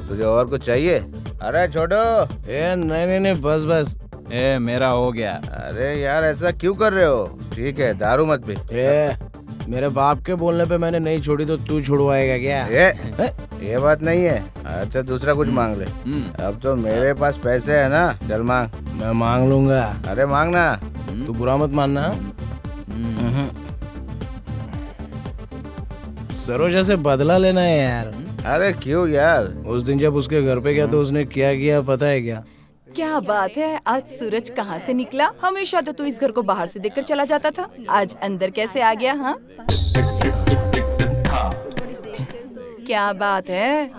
तुझे और कुछ चाहिए? अरे छोटो। नहीं बस। मेरा हो गया। अरे यार ऐसा क्यों कर रहे हो? ठीक है, दारू मत पी। मेरे बाप के बोलने पे मैंने नहीं छोड़ी तो तू छुड़वाएगा क्या? ये बात नहीं है। अच्छा दूसरा कुछ मांग ले। अब तो मेरे पास पैसे है ना, चल मांग। मैं मांग लूंगा। अरे मांगना। तू बुरा मत मानना। सरोजा से बदला लेना है यार। अरे क्यों यार? उस दिन जब उसके घर पे गया तो उसने क्या किया पता है क्या? क्या बात है, आज सूरज कहाँ से निकला? हमेशा तो तू इस घर को बाहर से देखकर चला जाता था, आज अंदर कैसे आ गया? हाँ, क्या बात है?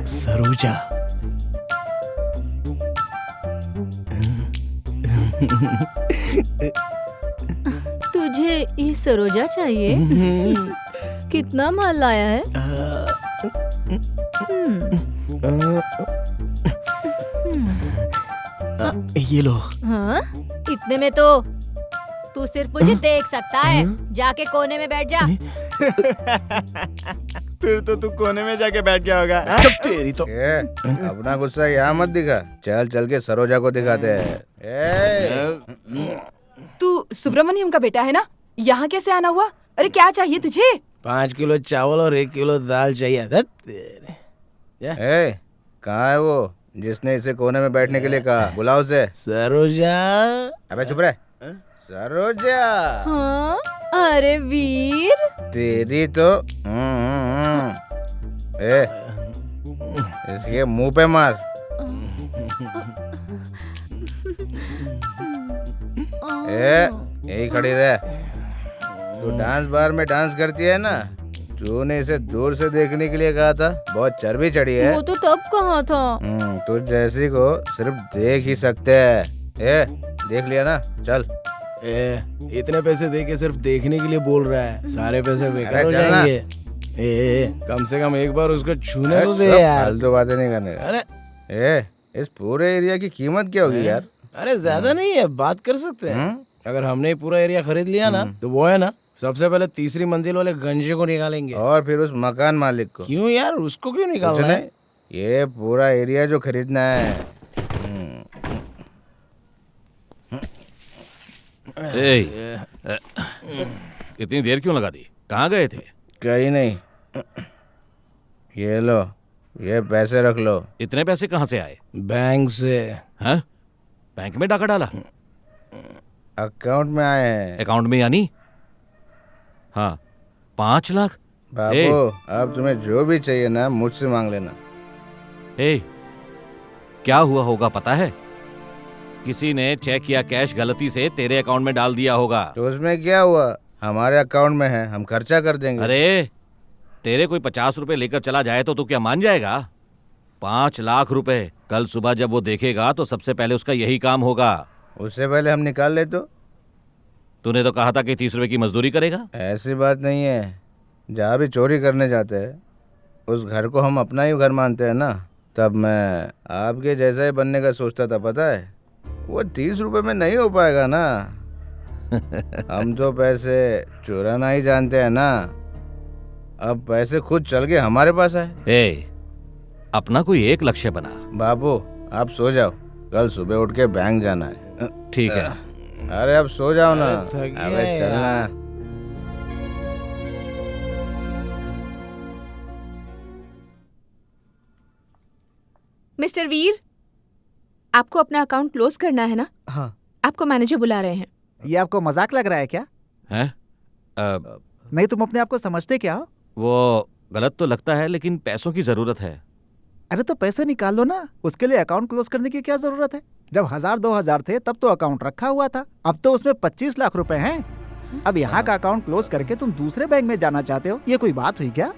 सरोजा। तुझे ये सरोजा चाहिए? कितना माल लाया है? ये लो। हाँ? इतने में तो तू सिर्फ मुझे देख सकता है। जाके कोने में बैठ जा। फिर तो तू कोने में जाके बैठ गया होगा। तेरी तो। अपना गुस्सा यहाँ मत दिखा, चल के सरोजा को दिखाते हैं। तू सुब्रमण्यम का बेटा है ना? यहाँ कैसे आना हुआ? अरे क्या चाहिए तुझे? 5 किलो चावल और 1 किलो दाल चाहिए था। कहाँ है वो जिसने इसे कोने में बैठने के लिए कहा? बुलाओ उसे। सरोजा। अबे चुप रह। सरोजा। हाँ? अरे वीर, तेरी तो ए, इसके मुंह पे मार। ए, यही खड़ी रह। तू डांस बार में डांस करती है ना, तूने इसे दूर से देखने के लिए कहा था। बहुत चर्बी चढ़ी है। वो तो तब कहा था। तुझ जैसी को सिर्फ देख ही सकते हैं। ए, देख लिया ना, चल। इतने पैसे दे के सिर्फ देखने के लिए बोल रहा है, सारे पैसे बेकार हो चलना। जाएंगे। कम से कम एक बार उसको छूने तो दे चुप, यार। फालतू बातें नहीं करने का। अरे इस पूरे एरिया की कीमत क्या होगी यार? अरे ज्यादा नहीं है, बात कर सकते हैं। अगर हमने पूरा एरिया खरीद लिया ना, तो वो है ना, सबसे पहले तीसरी मंजिल वाले गंजे को निकालेंगे। और फिर उस मकान मालिक को। क्यों यार, उसको क्यों निकालना है? ये पूरा एरिया जो खरीदना है। इतनी देर क्यों लगा दी? कहाँ गए थे? कहीं नहीं। ये लो, ये पैसे रख लो। इतने पैसे कहाँ से आए? बैंक से। हैं? बैंक में डाका डाला? अकाउंट में आए हैं। अकाउंट में यानी? हाँ, 5 लाख। बाबू, अब तुम्हें जो भी चाहिए ना, मुझसे मांग लेना। क्या हुआ होगा पता है? किसी ने चेक या कैश गलती से तेरे अकाउंट में डाल दिया होगा। तो उसमें क्या हुआ? हमारे अकाउंट में है, हम खर्चा कर देंगे। अरे, तेरे कोई 50 रुपए लेकर चला जाए तो तू क्या मान जाएगा? 5 लाख रुपए कल सुबह जब वो देखेगा तो सबसे पहले उसका यही काम होगा। उससे पहले हम निकाल ले तो? तूने तो कहा था कि 30 रुपए की मजदूरी करेगा। ऐसी बात नहीं है। जहाँ भी चोरी करने जाते हैं, उस घर को हम अपना ही घर मानते हैं ना। तब मैं आपके जैसा ही बनने का सोचता था, पता है? वो 30 रुपए में नहीं हो पाएगा ना। हम तो पैसे चुराना ही जानते हैं ना। अब पैसे खुद चल के हमारे पास आए। अपना कोई एक लक्ष्य बना। बाबू, आप सो जाओ, कल सुबह उठ के बैंक जाना है। ठीक है। अरे अब सो जाओ ना। अबे चलना। मिस्टर वीर, आपको अपना अकाउंट क्लोज करना है ना? हाँ। आपको मैनेजर बुला रहे हैं। ये आपको मजाक लग रहा है क्या? हैं? नहीं, तुम अपने आप को समझते क्या हो? वो गलत तो लगता है, लेकिन पैसों की जरूरत है। अरे तो पैसे निकाल लो ना, उसके लिए अकाउंट क्लोज करने की क्या जरूरत है? जब 1000-2000 थे तब तो अकाउंट रखा हुआ था, अब तो उसमें 25 लाख रुपए हैं। अब यहाँ का अकाउंट क्लोज करके तुम दूसरे बैंक में जाना चाहते हो, ये कोई बात हुई क्या?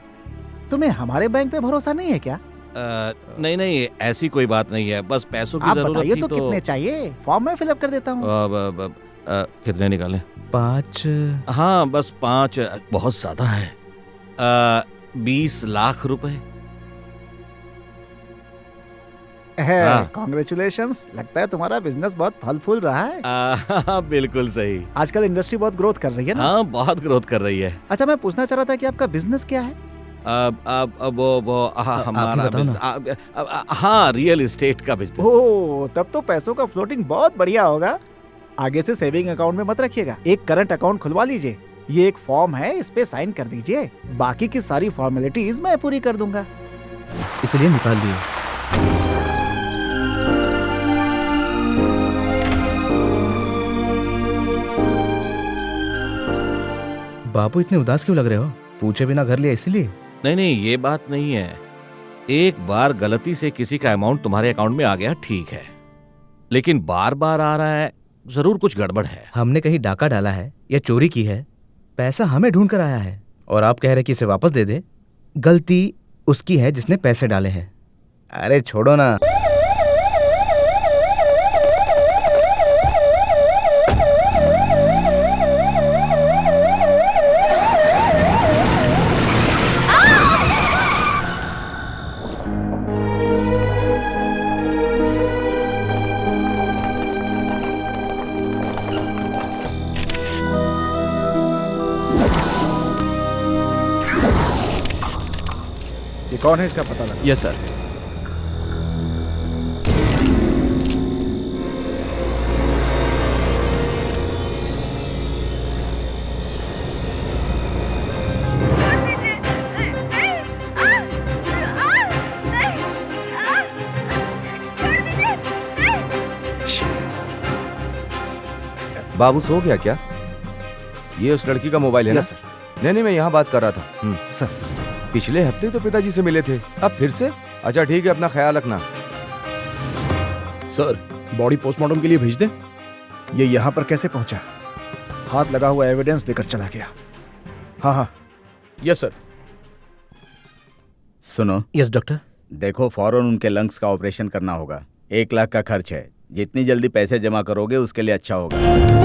तुम्हें हमारे बैंक पे भरोसा नहीं है क्या? नहीं, ऐसी कोई बात नहीं है, बस पैसों की आप जरूरत बताइए थी तो कितने चाहिए, फॉर्म में फिलअप कर देता हूँ। कितने निकालें? 5। हाँ, बस 5 बहुत ज्यादा है। 20 लाख रुपए। कॉन्ग्रेचुलेशंस, लगता है तुम्हारा बिजनेस बहुत फल फूल रहा है। बिल्कुल सही। आजकल इंडस्ट्री बहुत ग्रोथ कर रही है ना? हाँ, बहुत ग्रोथ कर रही है। अच्छा, मैं पूछना चाह रहा था कि आपका बिजनेस क्या है? हमारा हाँ, रियल एस्टेट का बिजनेस। ओह, तब तो पैसों का फ्लोटिंग बहुत बढ़िया होगा। आगे से सेविंग अकाउंट में मत रखिएगा, एक करंट अकाउंट खुलवा लीजिए। ये एक फॉर्म है, इस पे साइन कर दीजिए, बाकी की सारी फॉर्मेलिटीज मैं पूरी कर दूंगा। इसलिए निकाल दिए। बापू, इतने उदास क्यों लग रहे हो? पूछे बिना घर लिया इसीलिए? नहीं, ये बात नहीं है। एक बार गलती से किसी का अमाउंट तुम्हारे अकाउंट में आ गया, ठीक है, लेकिन बार बार आ रहा है, जरूर कुछ गड़बड़ है। हमने कहीं डाका डाला है या चोरी की है? पैसा हमें ढूंढ कर आया है और आप कह रहे कि इसे वापस दे दे? गलती उसकी है जिसने पैसे डाले हैं। अरे छोड़ो ना। ये कौन है, इसका पता लगा? Yes sir. बाबू सो गया क्या? ये उस लड़की का मोबाइल है ना? Yes sir. नहीं, मैं यहाँ बात कर रहा था। सर पिछले हफ्ते तो पिताजी से मिले थे, अब फिर से? अच्छा ठीक है, अपना ख्याल रखना। सर, बॉडी पोस्टमार्टम के लिए भेज दें? ये यहाँ पर कैसे पहुंचा? हाथ लगा हुआ एविडेंस देकर चला गया। हाँ हाँ। Yes sir. सुनो। Yes doctor. देखो, फौरन उनके लंग्स का ऑपरेशन करना होगा। 1 लाख का खर्च है। जितनी जल्दी पैसे जमा करोगे उसके लिए अच्छा होगा।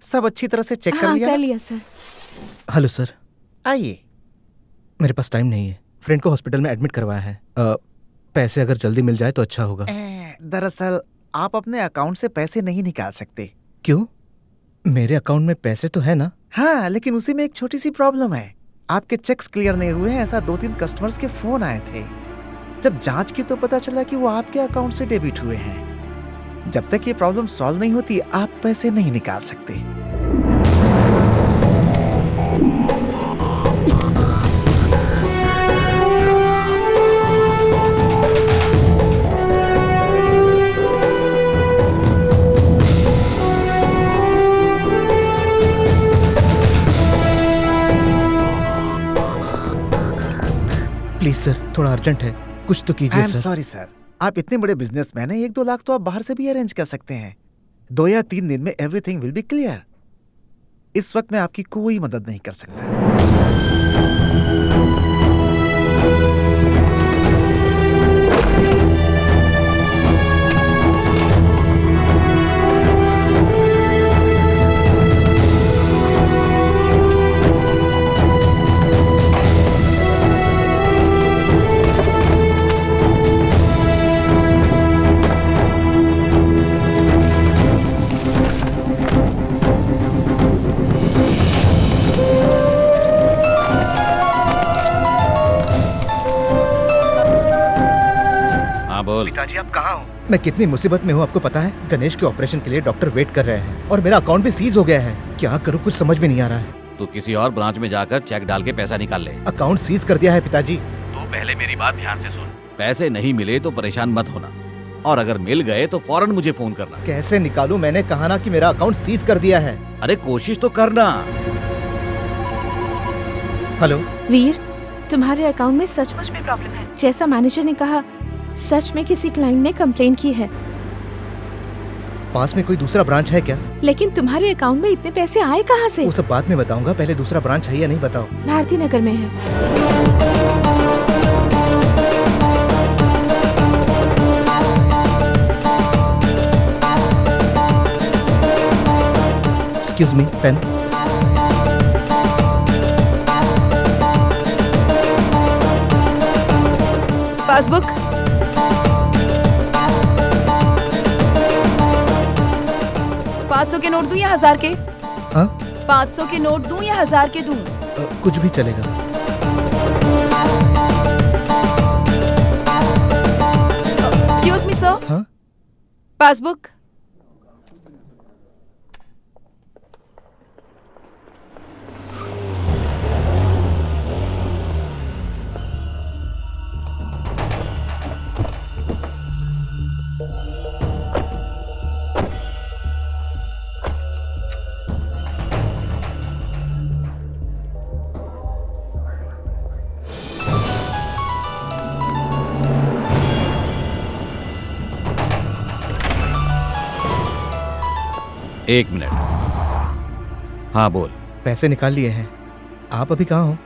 सब अच्छी तरह से चेक कर लिया? कर लिया सर। Hello sir. आइए। मेरे पास टाइम नहीं है, फ्रेंड को हॉस्पिटल में एडमिट करवाया है। पैसे अगर जल्दी मिल जाए तो अच्छा होगा। दरअसल आप अपने अकाउंट से पैसे नहीं निकाल सकते। क्यों? मेरे अकाउंट में पैसे तो है ना? हाँ, लेकिन उसी में एक छोटी सी प्रॉब्लम है। आपके चेक्स क्लियर नहीं हुए हैं, ऐसा 2-3 कस्टमर्स के फोन आए थे। जब जांच की तो पता चला कि वो आपके अकाउंट से डेबिट हुए हैं। जब तक ये प्रॉब्लम सॉल्व नहीं होती आप पैसे नहीं निकाल सकते। प्लीज सर, थोड़ा अर्जेंट है, कुछ तो कीजिए सर। सॉरी सर, आप इतने बड़े बिजनेसमैन हैं, 1-2 लाख तो आप बाहर से भी अरेंज कर सकते हैं। 2 या 3 दिन में एवरीथिंग विल बी क्लियर। इस वक्त मैं आपकी कोई मदद नहीं कर सकता। पिताजी आप कहाँ हो? मैं कितनी मुसीबत में हूँ आपको पता है? गणेश के ऑपरेशन के लिए डॉक्टर वेट कर रहे हैं और मेरा अकाउंट भी सीज हो गया है। क्या करूँ, कुछ समझ में नहीं आ रहा है। तू किसी और ब्रांच में जाकर चेक डाल के पैसा निकाल ले। अकाउंट सीज कर दिया है पिताजी। तो पहले मेरी बात ध्यान से सुन। पैसे नहीं मिले तो परेशान मत होना, और अगर मिल गए तो फौरन मुझे फोन करना। कैसे निकालूं? मैंने कहा ना कि मेरा अकाउंट सीज कर दिया है। अरे कोशिश तो करना। हेलो वीर, तुम्हारे अकाउंट में सचमुच में प्रॉब्लम है। जैसा मैनेजर ने कहा, सच में किसी क्लाइंट ने कंप्लेन की है। पास में कोई दूसरा ब्रांच है क्या? लेकिन तुम्हारे अकाउंट में इतने पैसे आए कहाँ से? वो सब बाद में बताऊंगा, पहले दूसरा ब्रांच है या नहीं बताओ। भारती नगर में है। Excuse me, pen. पासबुक। 500 के नोट दूं या 1000 के? हाँ? 500 के नोट दूं या 1000 के दूं? कुछ भी चलेगा। Excuse me sir. हाँ? पासबुक। एक मिनट। हाँ बोल। पैसे निकाल लिए हैं। आप अभी कहाँ हो?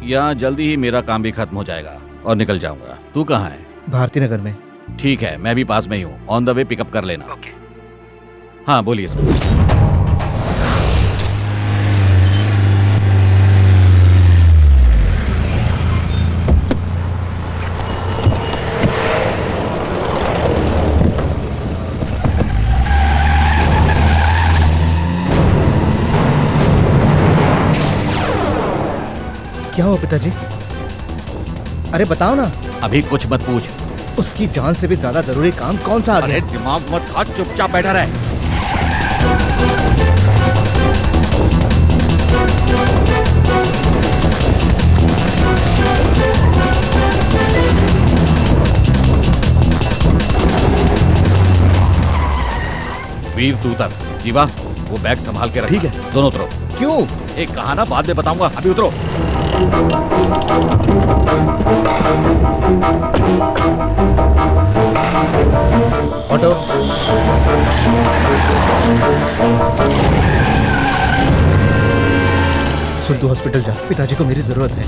यहाँ जल्दी ही मेरा काम भी खत्म हो जाएगा और निकल जाऊंगा। तू कहाँ है? भारती नगर में। ठीक है, मैं भी पास में ही हूँ। ऑन द वे पिकअप कर लेना। ओके। हाँ बोलिए सर। क्या हुआ पिताजी? अरे बताओ ना। अभी कुछ मत पूछ। उसकी जान से भी ज्यादा जरूरी काम कौन सा आ गया? अरे दिमाग मत खा, चुपचाप बैठा रहे। वीर तू उतर। जीवा वो बैग संभाल के रख। ठीक है। दोनों उतरो। क्यों? एक कहाना बाद में बताऊंगा, अभी उतरो। ऑटो। सुन, तू हॉस्पिटल जा, पिताजी को मेरी जरूरत है।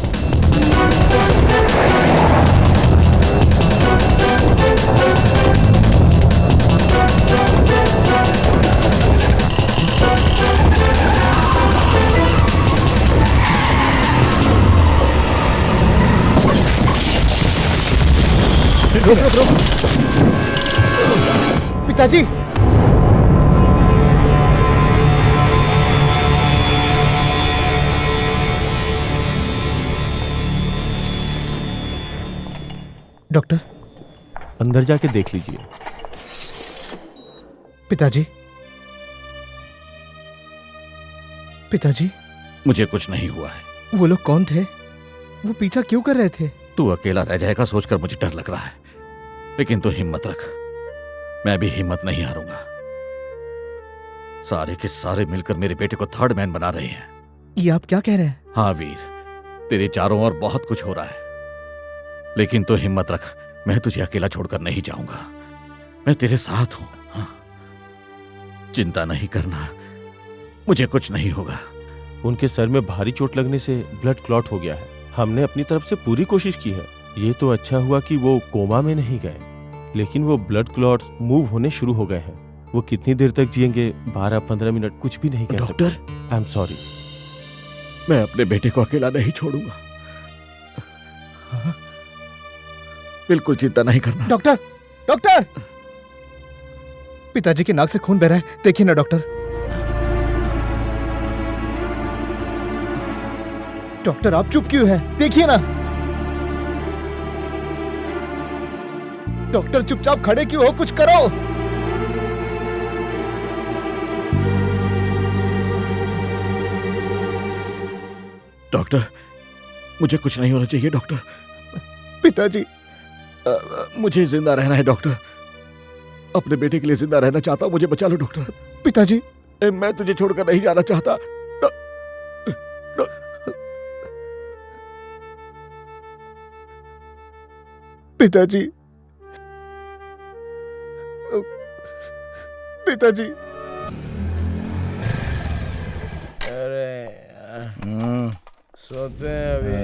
रुक रुक रुक। पिताजी, डॉक्टर अंदर जाके देख लीजिए। पिताजी, पिताजी, मुझे कुछ नहीं हुआ है। वो लोग कौन थे? वो पीछा क्यों कर रहे थे? तू अकेला रह जाएगा सोचकर मुझे डर लग रहा है, लेकिन तू हिम्मत रख, मैं भी हिम्मत नहीं हारूंगा। सारे के सारे मिलकर मेरे बेटे को थर्ड मैन बना रहे हैं। ये आप क्या कह रहे हैं? हाँ वीर, तेरे चारों ओर बहुत कुछ हो रहा है, लेकिन तू हिम्मत रख, मैं तुझे अकेला छोड़कर नहीं जाऊंगा। मैं तेरे साथ हूं। हाँ। चिंता नहीं करना, मुझे कुछ नहीं होगा। उनके सर में भारी चोट लगने से ब्लड क्लॉट हो गया है। हमने अपनी तरफ से पूरी कोशिश की है। ये तो अच्छा हुआ कि वो कोमा में नहीं गए, लेकिन वो ब्लड क्लॉट्स मूव होने शुरू हो गए हैं। वो कितनी देर तक जिएंगे, 12-15 मिनट, कुछ भी नहीं कह सकते। Doctor, I am sorry. मैं अपने बेटे को अकेला नहीं छोड़ूंगा। बिल्कुल चिंता नहीं करना। डॉक्टर, डॉक्टर, पिताजी की नाक से खून बह रहा है, देखिए ना डॉक्टर। डॉक्टर आप चुप क्यों है? देखिए ना। डॉक्टर चुपचाप खड़े क्यों हो? कुछ करो। डॉक्टर, मुझे कुछ नहीं होना चाहिए डॉक्टर। पिताजी, मुझे जिंदा रहना है डॉक्टर। अपने बेटे के लिए जिंदा रहना चाहता हूं, मुझे बचा लो डॉक्टर। पिताजी, मैं तुझे छोड़कर नहीं जाना चाहता। पिताजी, पिताजी। अरे सोते हैं अभी।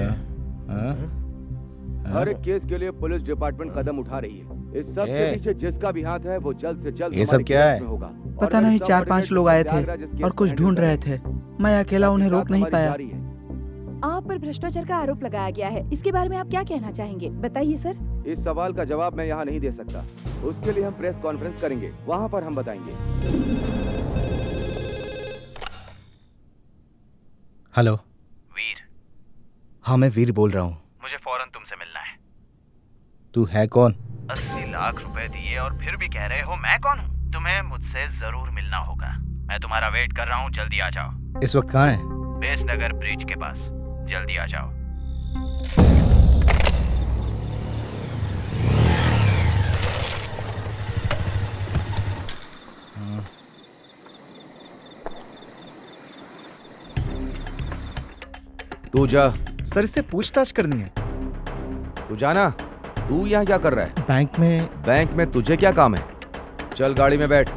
हर एक केस के लिए पुलिस डिपार्टमेंट कदम उठा रही है। इस सब के पीछे जिसका भी हाथ है वो जल्द से जल्द ये सब क्या है? होगा। पता नहीं, 4-5 लोग आए थे और कुछ ढूंढ रहे थे। मैं अकेला उन्हें रोक नहीं पाया। आप पर भ्रष्टाचार का आरोप लगाया गया है, इसके बारे में आप क्या कहना चाहेंगे? बताइए सर। इस सवाल का जवाब मैं यहाँ नहीं दे सकता। उसके लिए हम प्रेस कॉन्फ्रेंस करेंगे, वहाँ पर हम बताएंगे। हेलो वीर। हाँ, मैं वीर बोल रहा हूँ। मुझे फौरन तुमसे मिलना है। तू है कौन? 80 लाख रुपए दिए और फिर भी कह रहे हो मैं कौन हूँ? तुम्हें मुझसे जरूर मिलना होगा। मैं तुम्हारा वेट कर रहा हूँ, जल्दी आ जाओ। इस वक्त कहाँ है? बेसनगर ब्रिज के पास, जल्दी आ जाओ। तू जा। सर, इससे पूछताछ करनी है। तू जाना। तू यहाँ क्या कर रहा है? बैंक में। बैंक में तुझे क्या काम है? चल गाड़ी में बैठ।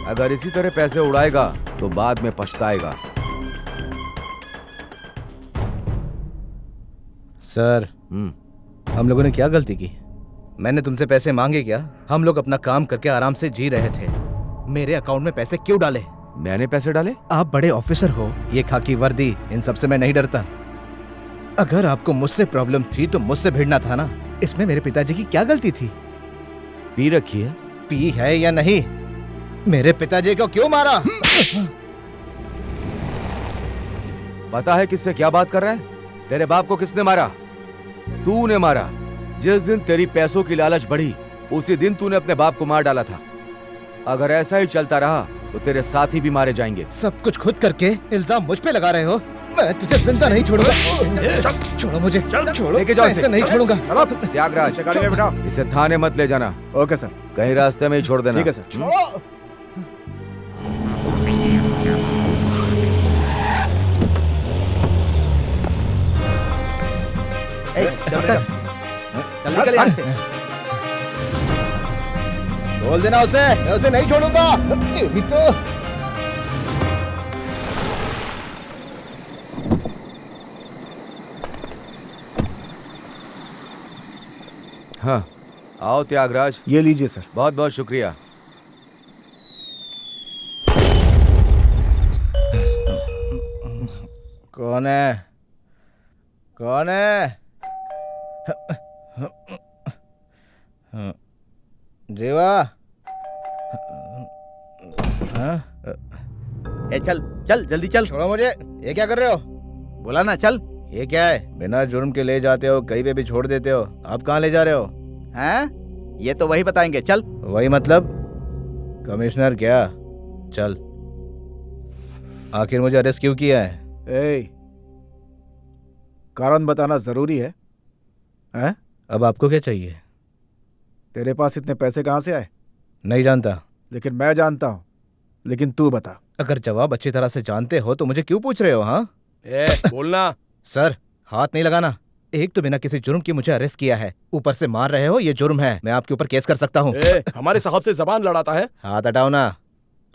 अगर इसी तरह पैसे उड़ाएगा तो बाद में पछताएगा। सर, हम लोगों ने क्या गलती की? मैंने तुमसे पैसे मांगे क्या? हम लोग अपना काम करके आराम से जी रहे थे। मेरे अकाउंट में पैसे क्यों डाले? मैंने पैसे डाले? आप बड़े ऑफिसर हो, ये खाकी वर्दी, इन सब से मैं नहीं डरता। अगर आपको मुझसे प्रॉब्लम थी तो मुझसे भिड़ना था ना। इसमें मेरे पिताजी की क्या गलती थी? पी रखी है? पी है या नहीं? मेरे पिताजी को क्यों मारा? पता है किससे क्या बात कर रहा है? तेरे बाप को किसने मारा? तूने मारा। जिस दिन तेरी पैसों की लालच बढ़ी, उसी दिन तूने अपने बाप को मार डाला था। अगर ऐसा ही चलता रहा तो तेरे साथी भी मारे जाएंगे। सब कुछ खुद करके इल्जाम मुझ पे लगा रहे हो? मैं तुझे जिंदा नहीं छोड़ूंगा। छोड़ो मुझे, छोड़ो, लेके जाओ ऐसे नहीं छोड़ूंगा। त्यागराज, गाड़ी में बिठाओ। इसे थाने मत ले जाना। Okay sir. कहीं रास्ते में ही छोड़ देना। ठीक है सर। जल्दी निकल यहाँ से। बोल देना उसे, मैं उसे नहीं छोड़ूंगा। तेरी तो हाँ, आओ त्यागराज। ये लीजिए सर। बहुत बहुत शुक्रिया। कौन है? कौन है? जीवा? ए चल चल जल्दी चल। छोड़ो मुझे। ये क्या कर रहे हो? बोला ना चल। ये क्या है? बिना जुर्म के ले जाते हो, कहीं पे भी छोड़ देते हो। आप कहाँ ले जा रहे हो? हैं? ये तो वही बताएंगे। चल। वही मतलब? कमिश्नर क्या? चल। आखिर मुझे अरेस्ट क्यों किया है? कारण बताना जरूरी है? हैं? अब आपको क्या चाहिए? तेरे पास इतने पैसे कहाँ से आए? नहीं जानता। लेकिन मैं जानता हूँ। लेकिन तू बता। अगर जवाब अच्छी तरह से जानते हो तो मुझे क्यों पूछ रहे हो? हाँ, बोलना। सर, हाथ नहीं लगाना। एक तो बिना किसी जुर्म के मुझे अरेस्ट किया है, ऊपर से मार रहे हो, ये जुर्म है। मैं आपके ऊपर केस कर सकता हूँ। हमारे साहब से जबान लड़ाता है। हाथ हटाओ ना।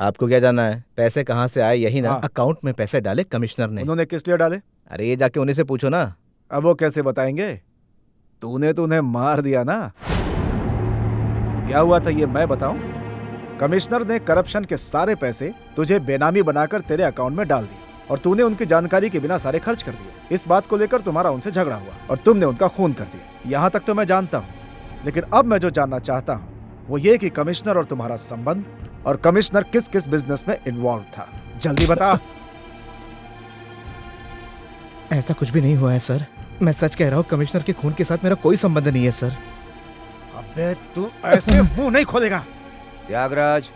आपको क्या जानना है? पैसे कहाँ से आए यही ना? अकाउंट में पैसे डाले कमिश्नर ने। उन्होंने किस लिए डाले? अरे ये जाके उन्हीं से पूछो ना। अब वो कैसे बताएंगे? तूने तो उन्हें मार दिया ना। क्या हुआ था ये मैं बताऊं? कमिश्नर ने करप्शन के सारे पैसे तुझे बेनामी बनाकर तेरे अकाउंट में डाल दिए और तूने उनकी जानकारी के बिना सारे खर्च कर दिए। इस बात को लेकर तुम्हारा उनसे झगड़ा हुआ और तुमने उनका खून कर दिया। यहाँ तक तो मैं जानता हूँ, लेकिन अब मैं जो जानना चाहता हूँ वो ये कि कमिश्नर और तुम्हारा संबंध और कमिश्नर किस किस बिजनेस में इन्वॉल्व था। जल्दी बता। ऐसा कुछ भी नहीं हुआ है सर। मैं सच कह रहा हूँ, कमिश्नर के खून के साथ मेरा कोई संबंध नहीं है सर। अबे तू ऐसे मुंह नहीं खोलेगा। त्यागराज।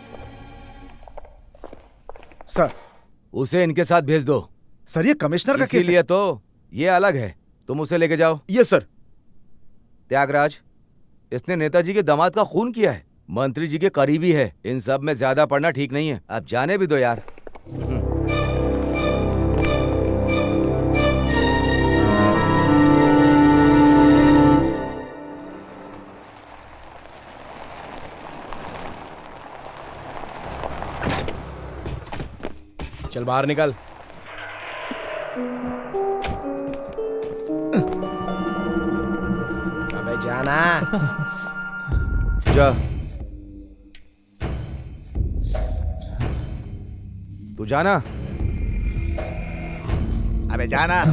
सर। उसे इनके साथ भेज दो। सर ये कमिश्नर का केस है। इसीलिए तो ये अलग है। तुम उसे लेके जाओ। Yes sir. त्यागराज, इसने नेताजी के दामाद का खून किया है, मंत्री जी के करीबी है। इन सब में ज्यादा पढ़ना ठीक नहीं है। अब जाने भी दो यार। चल बाहर निकल। अबे जाना। जा। तू जाना। अबे जाना।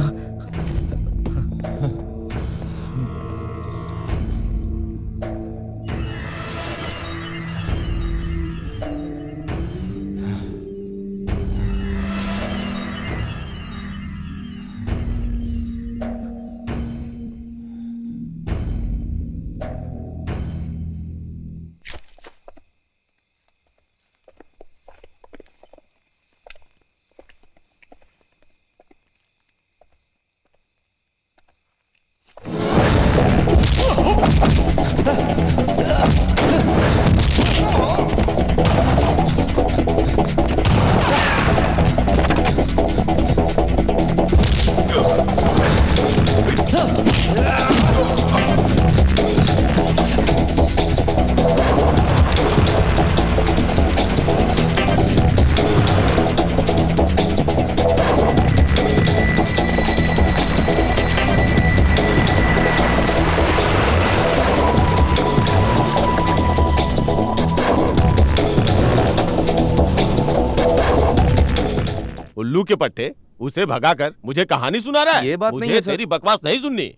उल्लू के पट्टे उसे भगाकर मुझे कहानी सुना रहा है। ये बात मुझे नहीं है सर। तेरी बकवास नहीं सुननी।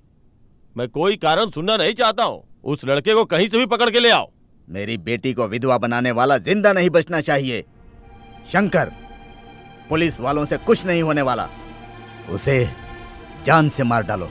मैं कोई कारण सुनना नहीं चाहता हूँ। उस लड़के को कहीं से भी पकड़ के ले आओ। मेरी बेटी को विधवा बनाने वाला जिंदा नहीं बचना चाहिए। शंकर, पुलिस वालों से कुछ नहीं होने वाला। उसे जान से मार डालो।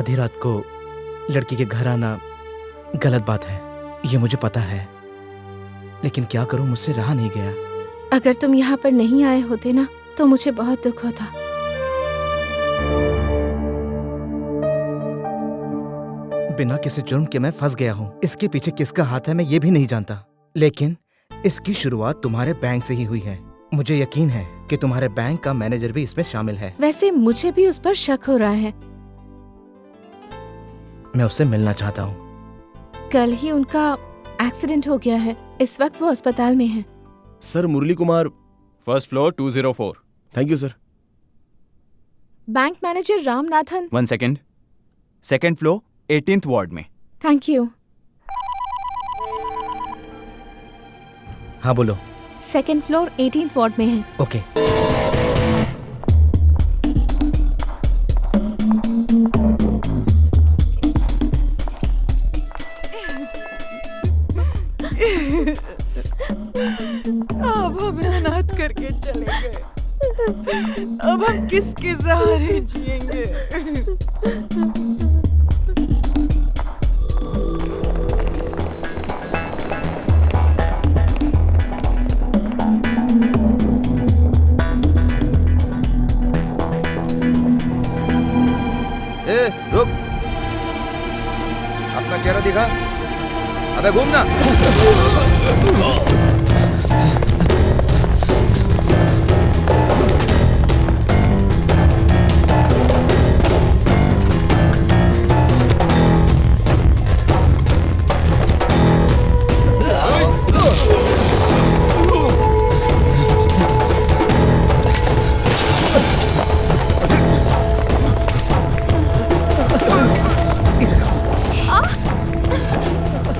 आधी रात को लड़की के घर आना गलत बात है, ये मुझे पता है, लेकिन क्या करूं, मुझसे रहा नहीं गया। अगर तुम यहाँ पर नहीं आए होते ना तो मुझे बहुत दुख होता। बिना किसी जुर्म के मैं फंस गया हूँ। इसके पीछे किसका हाथ है मैं ये भी नहीं जानता, लेकिन इसकी शुरुआत तुम्हारे बैंक से ही हुई है। मुझे यकीन है कि तुम्हारे बैंक का मैनेजर भी इसमें शामिल है। वैसे मुझे भी उस पर शक हो रहा है। मैं उससे मिलना चाहता हूँ। कल ही उनका एक्सीडेंट हो गया है, इस वक्त वो अस्पताल में है। Sir Murali Kumar, first floor 204। Thank you sir. Bank manager Ramanathan. 1 second, second floor 18th ward में। Thank you. हाँ बोलो। सेकेंड फ्लोर 18th वार्ड में है। ओके। अब हमें अनाथ करके चले गए, अब हम किसके सहारे जिएंगे? ए, रुक, अपना चेहरा दिखा। अबे घूमना।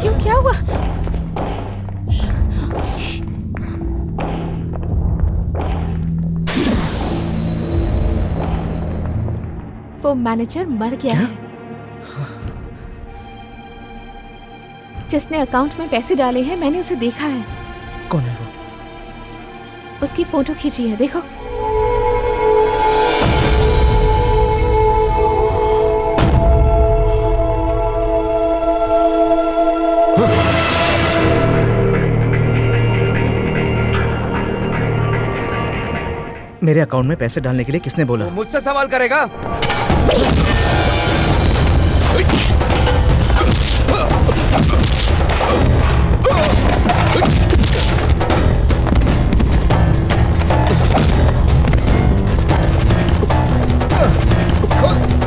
क्यों, क्या हुआ? वो मैनेजर मर गया है। जिसने अकाउंट में पैसे डाले हैं मैंने उसे देखा है। कौन है वो? उसकी फोटो खींची है, देखो। मेरे अकाउंट में पैसे डालने के लिए किसने बोला? वो मुझसे सवाल करेगा?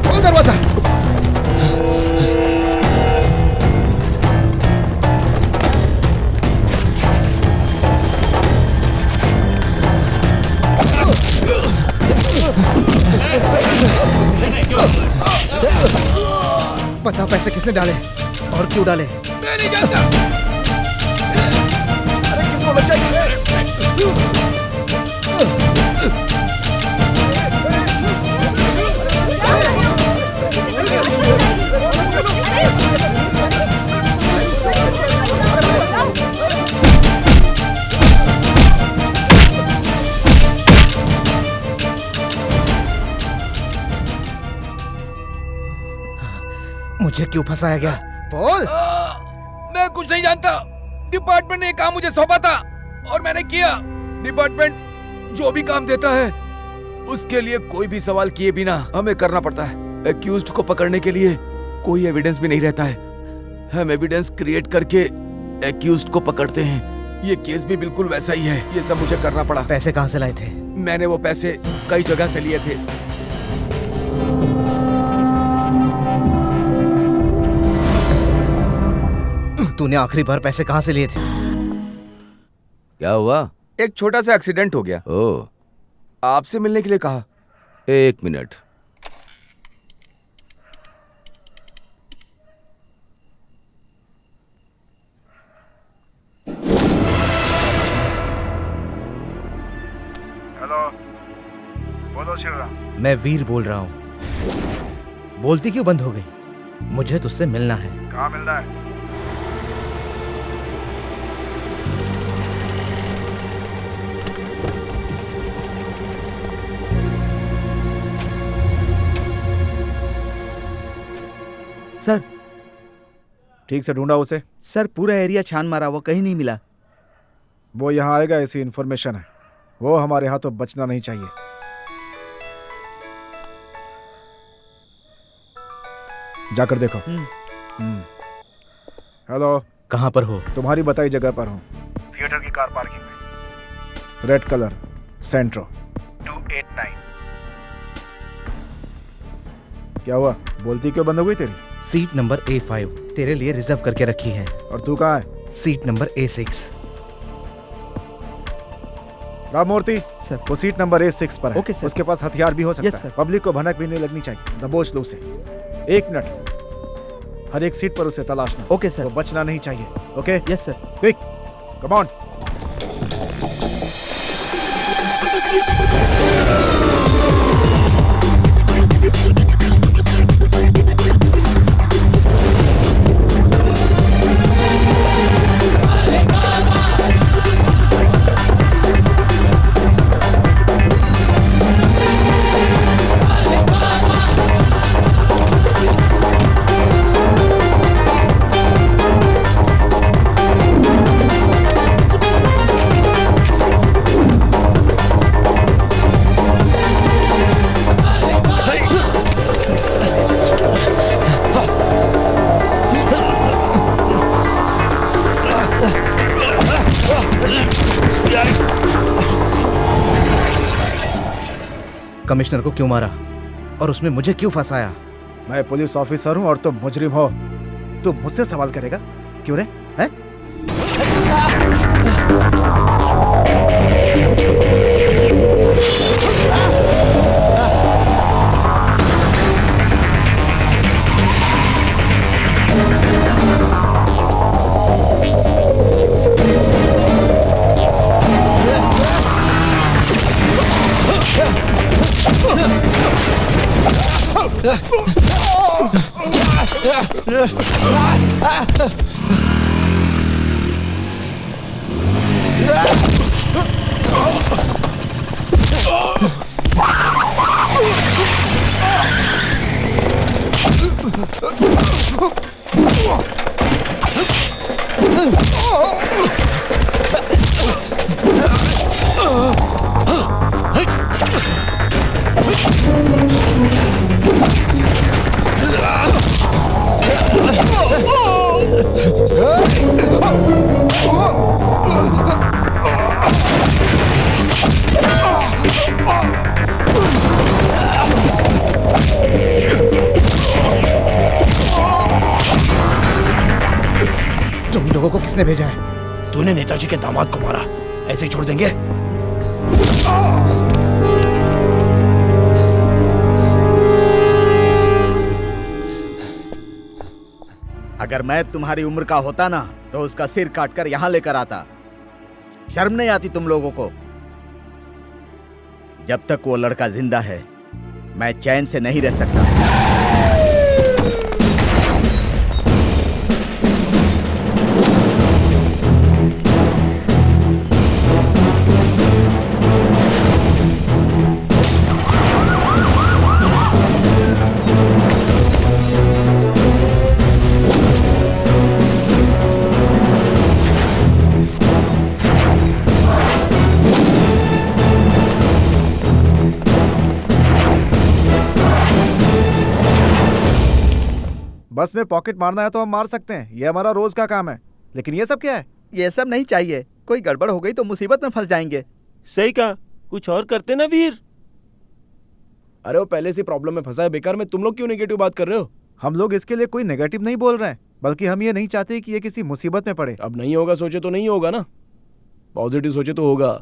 खोल दरवाजा। बताओ पैसे किसने डाले और क्यों डाले? मैं नहीं जानता। अरे किसको बचाइए? मुझे क्यों फंसाया गया? बोल। मैं कुछ नहीं जानता। डिपार्टमेंट ने ये काम मुझे सौंपा था और मैंने किया। डिपार्टमेंट जो भी काम देता है उसके लिए कोई भी सवाल किए बिना हमें करना पड़ता है। एक्यूज्ड को पकड़ने के लिए कोई एविडेंस भी नहीं रहता है। हम एविडेंस क्रिएट करके एक्यूज्ड को पकड़ते हैं। ये केस भी बिल्कुल वैसा ही है। ये सब मुझे करना पड़ा। पैसे कहाँ से लाए थे? मैंने वो पैसे कई जगह से लिए थे। तूने आखिरी बार पैसे कहाँ से लिए थे? क्या हुआ? एक छोटा सा एक्सीडेंट हो गया। ओह, आपसे मिलने के लिए कहा। 1 मिनट। हेलो, बोलो शिवराम। मैं वीर बोल रहा हूँ। बोलती क्यों बंद हो गई? मुझे तुझसे मिलना है। कहाँ मिलना है? सर ठीक से ढूंढा उसे। सर पूरा एरिया छान मारा, वो कहीं नहीं मिला। वो यहाँ आएगा, ऐसी इन्फॉर्मेशन है। वो हमारे हाथों बचना नहीं चाहिए। जाकर देखो। हेलो, कहाँ पर हो? तुम्हारी बताई जगह पर हूँ। थिएटर की कार पार्किंग में, रेड कलर, सेंट्रो 289। क्या हुआ? बोलती क्यों बंद हो गई तेरी? सीट नंबर A5 तेरे लिए रिजर्व करके रखी है। और तू कहाँ है? Seat number A6। Rammurthy sir, वो सीट नंबर A6 पर है। Okay sir. उसके पास हथियार भी हो सकता यस है। सर। पब्लिक को भनक भी नहीं लगनी चाहिए। दबोच लो उसे। 1 मिनट, हर एक सीट पर उसे तलाशना। Okay sir. वो बचना नहीं चाहिए। Okay? Yes sir. Quick, come on. Commissioner को क्यों मारा और उसमें मुझे क्यों फंसाया? मैं पुलिस ऑफिसर हूँ और तुम मुजरिम हो। तू मुझसे सवाल करेगा? क्यों रे? हैं? तुम लोगों को किसने भेजा है? तूने नेताजी के दामाद को मारा, ऐसे ही छोड़ देंगे? अगर मैं तुम्हारी उम्र का होता ना तो उसका सिर काटकर यहाँ लेकर आता। शर्म नहीं आती तुम लोगों को? जब तक वो लड़का जिंदा है मैं चैन से नहीं रह सकता। बस में पॉकेट मारना है तो हम मार सकते हैं, ये हमारा रोज का काम है। लेकिन ये सब क्या है? ये सब नहीं चाहिए। कोई गड़बड़ हो गई तो मुसीबत में फंस जाएंगे। सही कहा, कुछ और करते ना वीर। अरे वो पहले से प्रॉब्लम में फंसा है, बेकार में तुम लोग क्यों नेगेटिव बात कर रहे हो? हम लोग इसके लिए कोई नेगेटिव नहीं बोल रहे हैं, बल्कि हम ये नहीं चाहते कि ये किसी मुसीबत में पड़े। अब नहीं होगा सोचे तो नहीं होगा ना, पॉजिटिव सोचे तो होगा।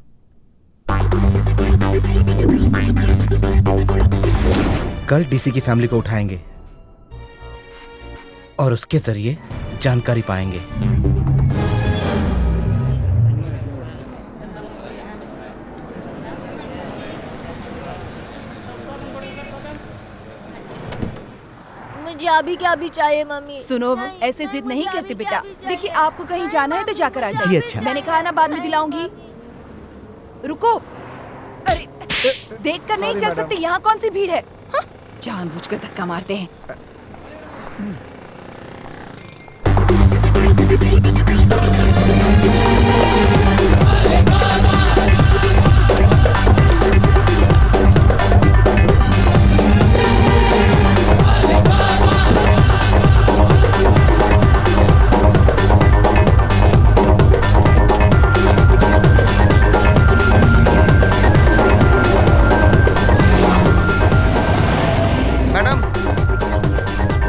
कल डीसी की फैमिली को उठाएंगे और उसके जरिए जानकारी पाएंगे। मुझे अभी क्या भी चाहिए मम्मी। सुनो, ऐसे जिद नहीं करते बेटा। देखिए आपको कहीं जाना है तो जाकर आ जी, जाइए। अच्छा। मैंने कहा ना बाद में दिलाऊंगी। रुको, अरे देख कर नहीं Sorry, चल madam. सकते। यहाँ कौन सी भीड़ है? हाँ? जानबूझकर धक्का मारते हैं। मैडम,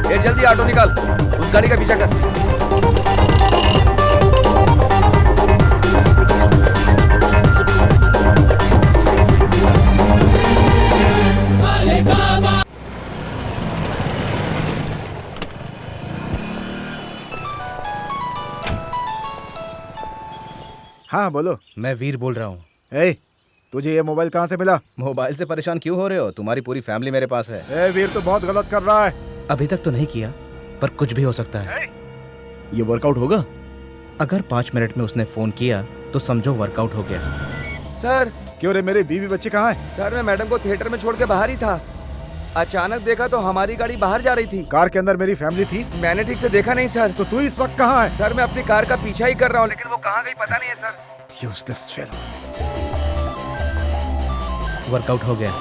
ये जल्दी ऑटो निकाल, उस गाड़ी का पीछा कर। हाँ बोलो। मैं वीर बोल रहा हूँ। ए, तुझे ये मोबाइल कहाँ से मिला? मोबाइल से परेशान क्यों हो रहे हो? तुम्हारी पूरी फैमिली मेरे पास है। ए वीर, तो बहुत गलत कर रहा है। अभी तक तो नहीं किया, पर कुछ भी हो सकता है। ये वर्कआउट होगा? अगर 5 मिनट में उसने फोन किया तो समझो वर्कआउट हो गया। सर, क्यों रे, मेरे बीवी बच्चे कहाँ हैं? सर मैं मैडम को थिएटर में छोड़ के बाहर ही था। अचानक देखा तो हमारी गाड़ी बाहर जा रही थी। कार के अंदर मेरी फैमिली थी? मैंने ठीक से देखा नहीं सर। तो तू इस वक्त कहाँ है? सर मैं अपनी कार का पीछा ही कर रहा हूँ, लेकिन वो कहाँ गई पता नहीं है सर। Useless fellow. वर्कआउट हो गया।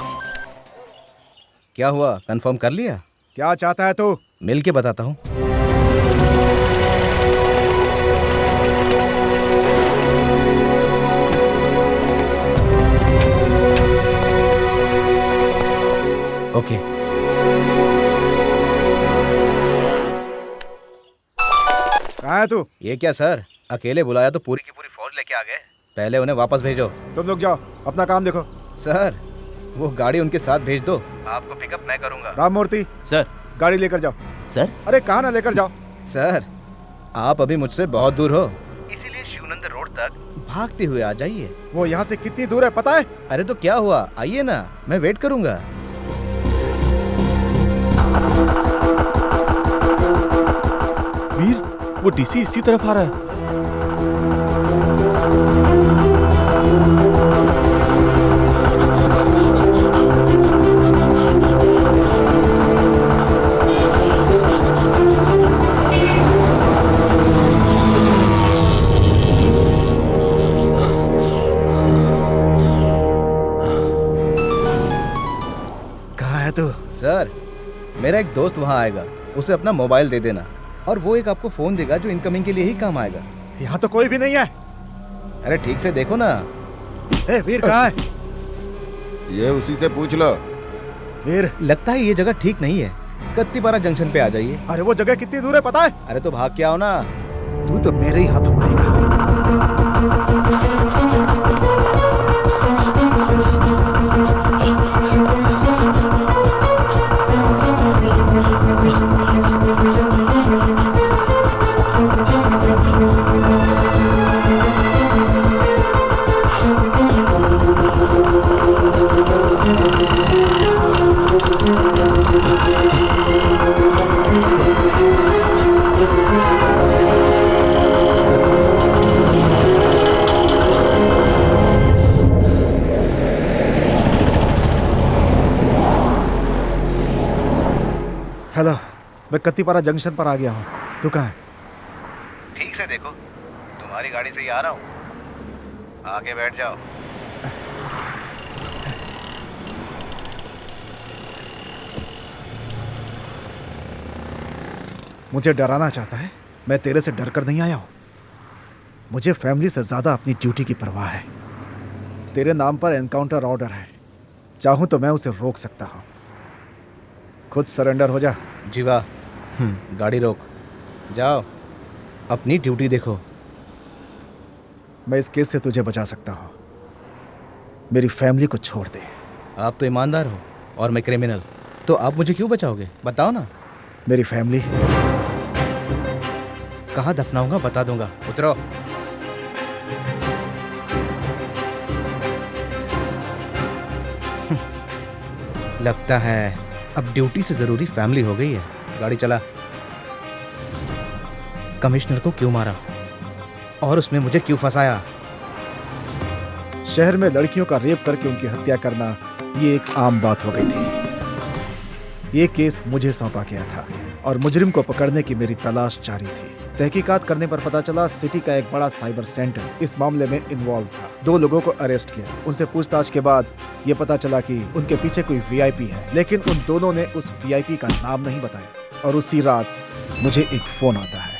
क्या हुआ, कंफर्म कर लिया? क्या चाहता है तू? मिल के बताता हूँ। ओके। कहाँ है तू? ये क्या सर, अकेले बुलाया तो पूरी की पूरी फौज लेके आ गए। पहले उन्हें वापस भेजो। तुम लोग जाओ, अपना काम देखो। सर, वो गाड़ी उनके साथ भेज दो। आपको पिकअप मैं करूंगा। राम मूर्ति सर, गाड़ी लेकर जाओ। सर? अरे कहाँ ना लेकर जाओ। सर, आप अभी मुझसे बहुत दूर हो, इसीलिए शिवनंद रोड तक भागते हुए आ जाइए। वो यहाँ से कितनी दूर है पता है? अरे तो क्या हुआ, आइए ना, मैं वेट करूंगा। वीर, वो डीसी इसी तरफ आ रहा है। कहाँ है तू? सर, मेरा एक दोस्त वहाँ आएगा, उसे अपना मोबाइल दे देना और वो एक आपको फोन देगा जो इनकमिंग के लिए ही काम आएगा। यहाँ तो कोई भी नहीं है। अरे ठीक से देखो ना। ए वीर कहाँ है? ये उसी से पूछ लो। वीर, लगता है ये जगह ठीक नहीं है, कत्तीपारा जंक्शन पे आ जाइए। अरे वो जगह कितनी दूर है पता है? अरे तो भाग के आओ ना। तू तो मेरे ही हाथों मरेगा। हेलो, मैं कत्तीपारा जंक्शन पर आ गया हूँ। तू कहाँ है? ठीक से देखो, तुम्हारी गाड़ी से ही आ रहा हूँ। आके बैठ जाओ। मुझे डराना चाहता है? मैं तेरे से डर कर नहीं आया हूँ। मुझे फैमिली से ज्यादा अपनी ड्यूटी की परवाह है। तेरे नाम पर एनकाउंटर ऑर्डर है, चाहूँ तो मैं उसे रोक सकता हूँ। खुद सरेंडर हो जा। जीवा, गाड़ी रोक, जाओ, अपनी ड्यूटी देखो। मैं इस केस से तुझे बचा सकता हूँ। मेरी फैमिली को छोड़ दे। आप तो ईमानदार हो और मैं क्रिमिनल, तो आप मुझे क्यों बचाओगे? बताओ ना। मेरी फैमिली कहाँ दफनाऊंगा बता दूंगा। उतरो। लगता है अब ड्यूटी से जरूरी फैमिली हो गई है। गाड़ी चला। कमिश्नर को क्यों मारा और उसमें मुझे क्यों फंसाया? शहर में लड़कियों का रेप करके उनकी हत्या करना ये एक आम बात हो गई थी। ये केस मुझे सौंपा गया था और मुजरिम को पकड़ने की मेरी तलाश जारी थी। तहकीकात करने पर पता चला सिटी का एक बड़ा साइबर सेंटर इस मामले में इन्वॉल्व था। 2 लोगों को अरेस्ट किया। उनसे पूछताछ के बाद ये पता चला कि उनके पीछे कोई वीआईपी है, लेकिन उन दोनों ने उस वीआईपी का नाम नहीं बताया। और उसी रात मुझे एक फोन आता है।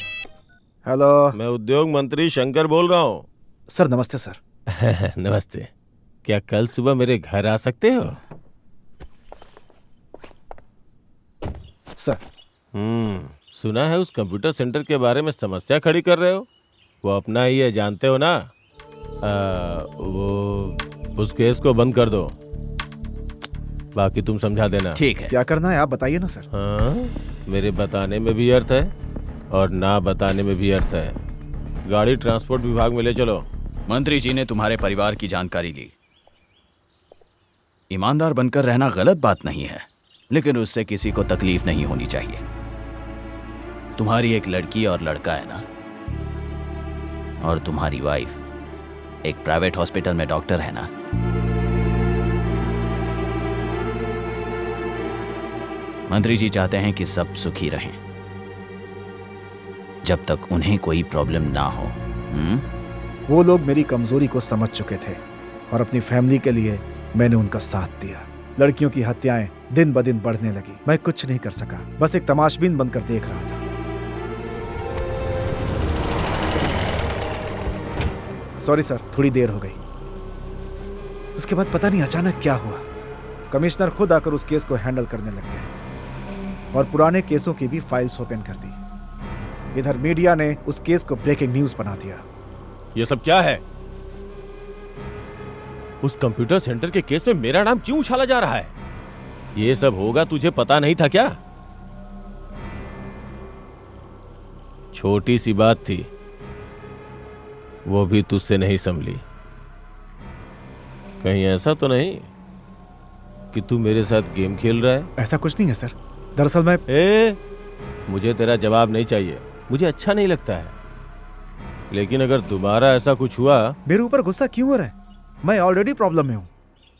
हेलो, मैं उद्योग मंत्री शंकर बोल रहा हूँ। सर नमस्ते सर। नमस्ते। क्या कल सुबह मेरे घर आ सकते हो? सर। सुना है उस कंप्यूटर सेंटर के बारे में समस्या खड़ी कर रहे हो। वो अपना ही है, जानते हो ना। वो उस केस को बंद कर दो, बाकी तुम समझा देना। ठीक है। क्या करना है आप बताइए ना सर। हाँ, मेरे बताने में भी अर्थ है और ना बताने में भी अर्थ है। गाड़ी ट्रांसपोर्ट विभाग में ले चलो। मंत्री जी ने तुम्हारे परिवार की जानकारी ली। ईमानदार बनकर रहना गलत बात नहीं है, लेकिन उससे किसी को तकलीफ नहीं होनी चाहिए। तुम्हारी एक लड़की और लड़का है ना, और तुम्हारी वाइफ एक प्राइवेट हॉस्पिटल में डॉक्टर है ना। मंत्री जी चाहते हैं कि सब सुखी रहें जब तक उन्हें कोई प्रॉब्लम ना हो। वो लोग मेरी कमजोरी को समझ चुके थे और अपनी फैमिली के लिए मैंने उनका साथ दिया। लड़कियों की हत्याएं दिन ब दिन बढ़ने लगी। मैं कुछ नहीं कर सका, बस एक तमाशबीन बनकर देख रहा था। सॉरी सर, थोड़ी देर हो गई। उसके बाद पता नहीं अचानक क्या हुआ, कमिश्नर खुद आकर उस केस को हैंडल करने लग गए और पुराने केसों की भी फाइल्स ओपन कर दी। इधर मीडिया ने उस केस को ब्रेकिंग न्यूज बना दिया। ये सब क्या है? उस कंप्यूटर सेंटर के केस में मेरा नाम क्यों उछाला जा रहा है? ये सब होगा तुझे पता नहीं था क्या? छोटी सी बात थी, वो भी तुझसे नहीं संभली। कहीं ऐसा तो नहीं कि तू मेरे साथ गेम खेल रहा है? ऐसा कुछ नहीं है सर, दरअसल मैं मुझे तेरा जवाब नहीं चाहिए, मुझे अच्छा नहीं लगता है। लेकिन अगर दोबारा ऐसा कुछ हुआ। मेरे ऊपर गुस्सा क्यों हो रहा है? मैं ऑलरेडी प्रॉब्लम में हूँ।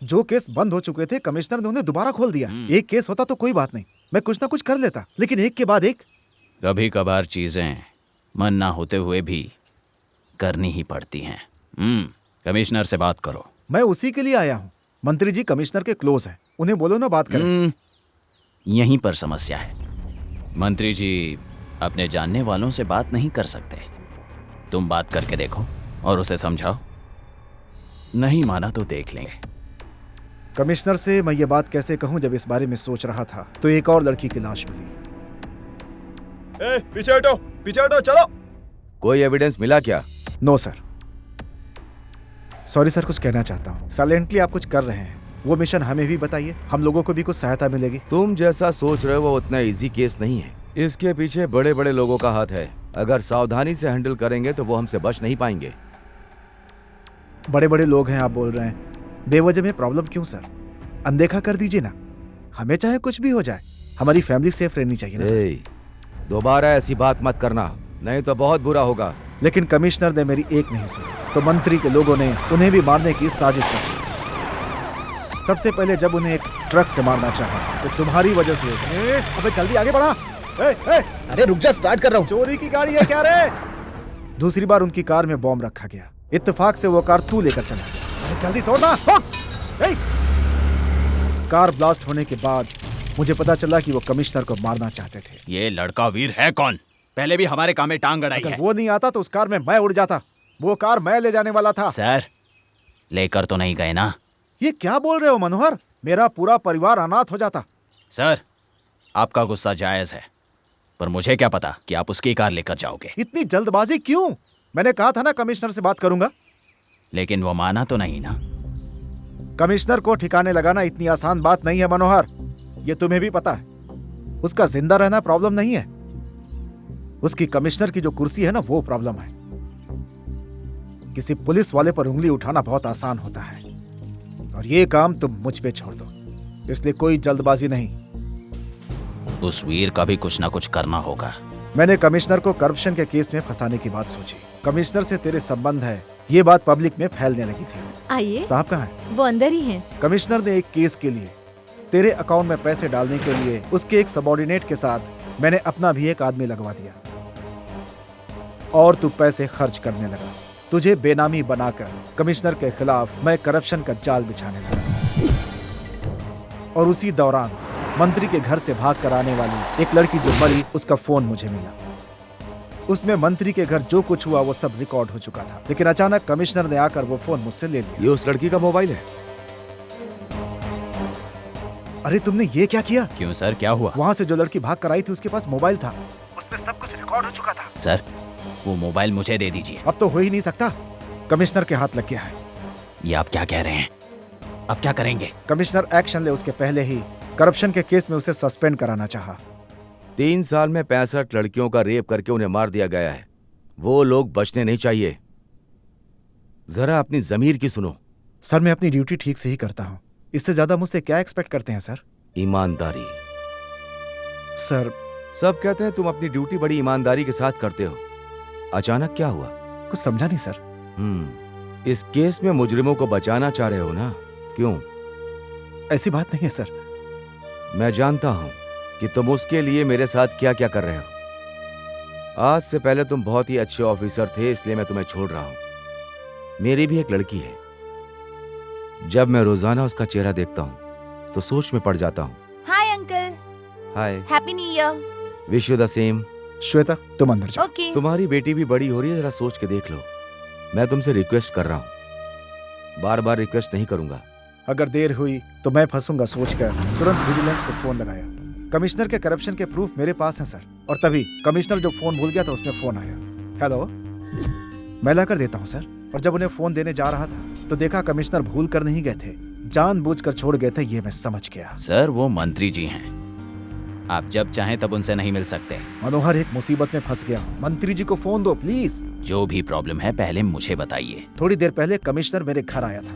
जो केस बंद हो चुके थे कमिश्नर ने उन्हें दोबारा खोल दिया। एक केस होता तो कोई बात नहीं, मैं कुछ ना कुछ कर लेता, लेकिन एक के बाद एक। कभी कभार चीजें मन ना होते हुए भी करनी ही पड़ती हैं। कमिश्नर से बात करो। मैं उसी के लिए आया हूँ। मंत्री जी कमिश्नर के क्लोज हैं, उन्हें बोलो ना बात करें। यहीं पर समस्या है। मंत्री जी अपने जानने वालों से बात नहीं कर सकते। तुम बात करके देखो और उसे समझाओ। नहीं माना तो देख लेंगे। कमिश्नर से मैं ये बात कैसे कहूं? जब इस बारे में सोच रहा था तो एक और लड़की की लाश मिली। पीछे हटो, पीछे हटो, चलो। कोई एविडेंस मिला क्या? No sir. सॉरी सर, कुछ कहना चाहता हूँ। साइलेंटली आप कुछ कर रहे हैं, वो मिशन हमें भी बताइए, हम लोगों को भी कुछ सहायता मिलेगी। तुम जैसा सोच रहे हो वो उतना इजी केस नहीं है। इसके पीछे बड़े बड़े लोगों का हाथ है। अगर सावधानी से हैंडल करेंगे तो वो हमसे बच नहीं पाएंगे। बड़े बड़े लोग हैं आप बोल रहे हैं, बेवजह में प्रॉब्लम क्यों सर? अनदेखा कर दीजिए ना, हमें चाहे कुछ भी हो जाए, हमारी फैमिली सेफ रहनी चाहिए ना सर। दोबारा ऐसी बात मत करना, नहीं तो बहुत बुरा होगा। लेकिन कमिश्नर ने मेरी एक नहीं सुनी तो मंत्री के लोगों ने उन्हें भी मारने की साजिश रची। सबसे पहले जब उन्हें एक ट्रक से मारना चाहा तो तुम्हारी वजह से। अबे जल्दी आगे बढ़ा। अरे रुक जा, स्टार्ट कर रहा हूँ। चोरी की गाड़ी है क्या रे? दूसरी बार उनकी कार में बॉम्ब रखा गया। इत्तेफाक से वो कार तू लेकर चला। अरे जल्दी तोड़ना। कार ब्लास्ट होने के बाद मुझे पता चला कि वो कमिश्नर को मारना चाहते थे। ये लड़का वीर है कौन? पहले भी हमारे काम में टांग अड़ाई है। वो नहीं आता तो उस कार में मैं उड़ जाता। वो कार मैं ले जाने वाला था। सर, लेकर तो नहीं गए ना? ये क्या बोल रहे हो मनोहर? मेरा पूरा परिवार अनाथ हो जाता। सर, आपका गुस्सा जायज है, पर मुझे क्या पता कि आप उसकी कार लेकर जाओगे। इतनी जल्दबाजी क्यों? मैंने कहा था ना कमिश्नर से बात करूंगा। लेकिन वो माना तो नहीं ना। कमिश्नर को ठिकाने लगाना इतनी आसान बात नहीं है मनोहर, ये तुम्हें भी पता है। उसका जिंदा रहना प्रॉब्लम नहीं है, उसकी कमिश्नर की जो कुर्सी है ना वो प्रॉब्लम है। किसी पुलिस वाले पर उंगली उठाना बहुत आसान होता है और ये काम तुम मुझ पे छोड़ दो, इसलिए कोई जल्दबाजी नहीं। उस वीर का भी कुछ ना कुछ करना होगा। मैंने कमिश्नर को करप्शन के केस में फंसाने की बात सोची। कमिश्नर से तेरे संबंध है, ये बात पब्लिक में फैलने लगी थी। आइए। साहब कहाँ हैं? वो अंदर ही हैं। कमिश्नर ने एक केस के लिए तेरे अकाउंट में पैसे डालने के लिए उसके एक सबऑर्डिनेट के साथ मैंने अपना भी एक आदमी लगवा दिया। और तू पैसे खर्च करने लगा। तुझे बेनामी बनाकर कमिश्नर के खिलाफ मैं करप्शन का जाल बिछाने लगा। और उसी दौरान मंत्री के घर से भाग कर आने वाली एक लड़की जो मरी, उसका फोन मुझे मिला। उसमें मंत्री के घर जो कुछ हुआ वो सब रिकॉर्ड हो चुका था, लेकिन अचानक कमिश्नर ने आकर वो फोन मुझसे ले लिया। ये उस लड़की का मोबाइल है? अरे तुमने ये क्या किया? क्यों सर, क्या हुआ? वहाँ से जो लड़की भाग कर आई थी उसके पास मोबाइल था, उसमें सब कुछ रिकॉर्ड हो चुका था। सर वो मोबाइल मुझे दे दीजिए। अब तो हो ही नहीं सकता, कमिश्नर के हाथ लग गया है। ये आप क्या कह रहे हैं? अब क्या करेंगे? कमिश्नर एक्शन ले उसके पहले ही करप्शन के केस में उसे सस्पेंड कराना चाहा। 3 साल में 65 लड़कियों का रेप करके उन्हें मार दिया गया है। वो लोग बचने नहीं चाहिए। जरा अपनी जमीर की सुनो। सर मैं अपनी ड्यूटी ठीक से ही करता हूँ, इससे ज्यादा मुझसे क्या एक्सपेक्ट करते हैं सर? ईमानदारी। सर सब कहते हैं तुम अपनी ड्यूटी बड़ी ईमानदारी के साथ करते हो। अचानक क्या हुआ? कुछ समझा नहीं सर। इस केस में मुजरिमों को बचाना चाह रहे हो ना? क्यों? ऐसी बात नहीं है सर। मैं जानता हूं कि तुम उसके लिए मेरे साथ क्या क्या कर रहे हो। आज से पहले तुम बहुत ही अच्छे ऑफिसर थे, इसलिए मैं तुम्हें छोड़ रहा हूं। मेरी भी एक लड़की है। जब मैं रोजाना उसका चेहरा देखता हूं तो सोच में पड़ जाता हूं। Hi uncle. Hi. Happy new year. Wish you the same. Shweta तुम अंदर जाओ। ओके। तुम्हारी बेटी भी बड़ी हो रही है, जरा सोच के देख लो। मैं तुमसे रिक्वेस्ट कर रहा हूं, बार बार रिक्वेस्ट नहीं करूंगा। अगर देर हुई तो मैं फंसूंगा सोचकर तुरंत विजिलेंस को फोन लगाया। कमिश्नर के करप्शन के प्रूफ मेरे पास हैं सर। और तभी कमिश्नर जो फोन भूल गया था उसमें फोन आया। हेलो, मैं ला कर देता हूँ सर। और जब उन्हें फोन देने जा रहा था तो देखा कमिश्नर भूल कर नहीं गए थे, जानबूझकर छोड़ गए थे। ये मैं समझ गया। सर वो मंत्री जी हैं, आप जब चाहें तब उनसे नहीं मिल सकते। मनोहर एक मुसीबत में फंस गया, मंत्री जी को फोन दो प्लीज। जो भी प्रॉब्लम है पहले मुझे बताइए। थोड़ी देर पहले कमिश्नर मेरे घर आया था।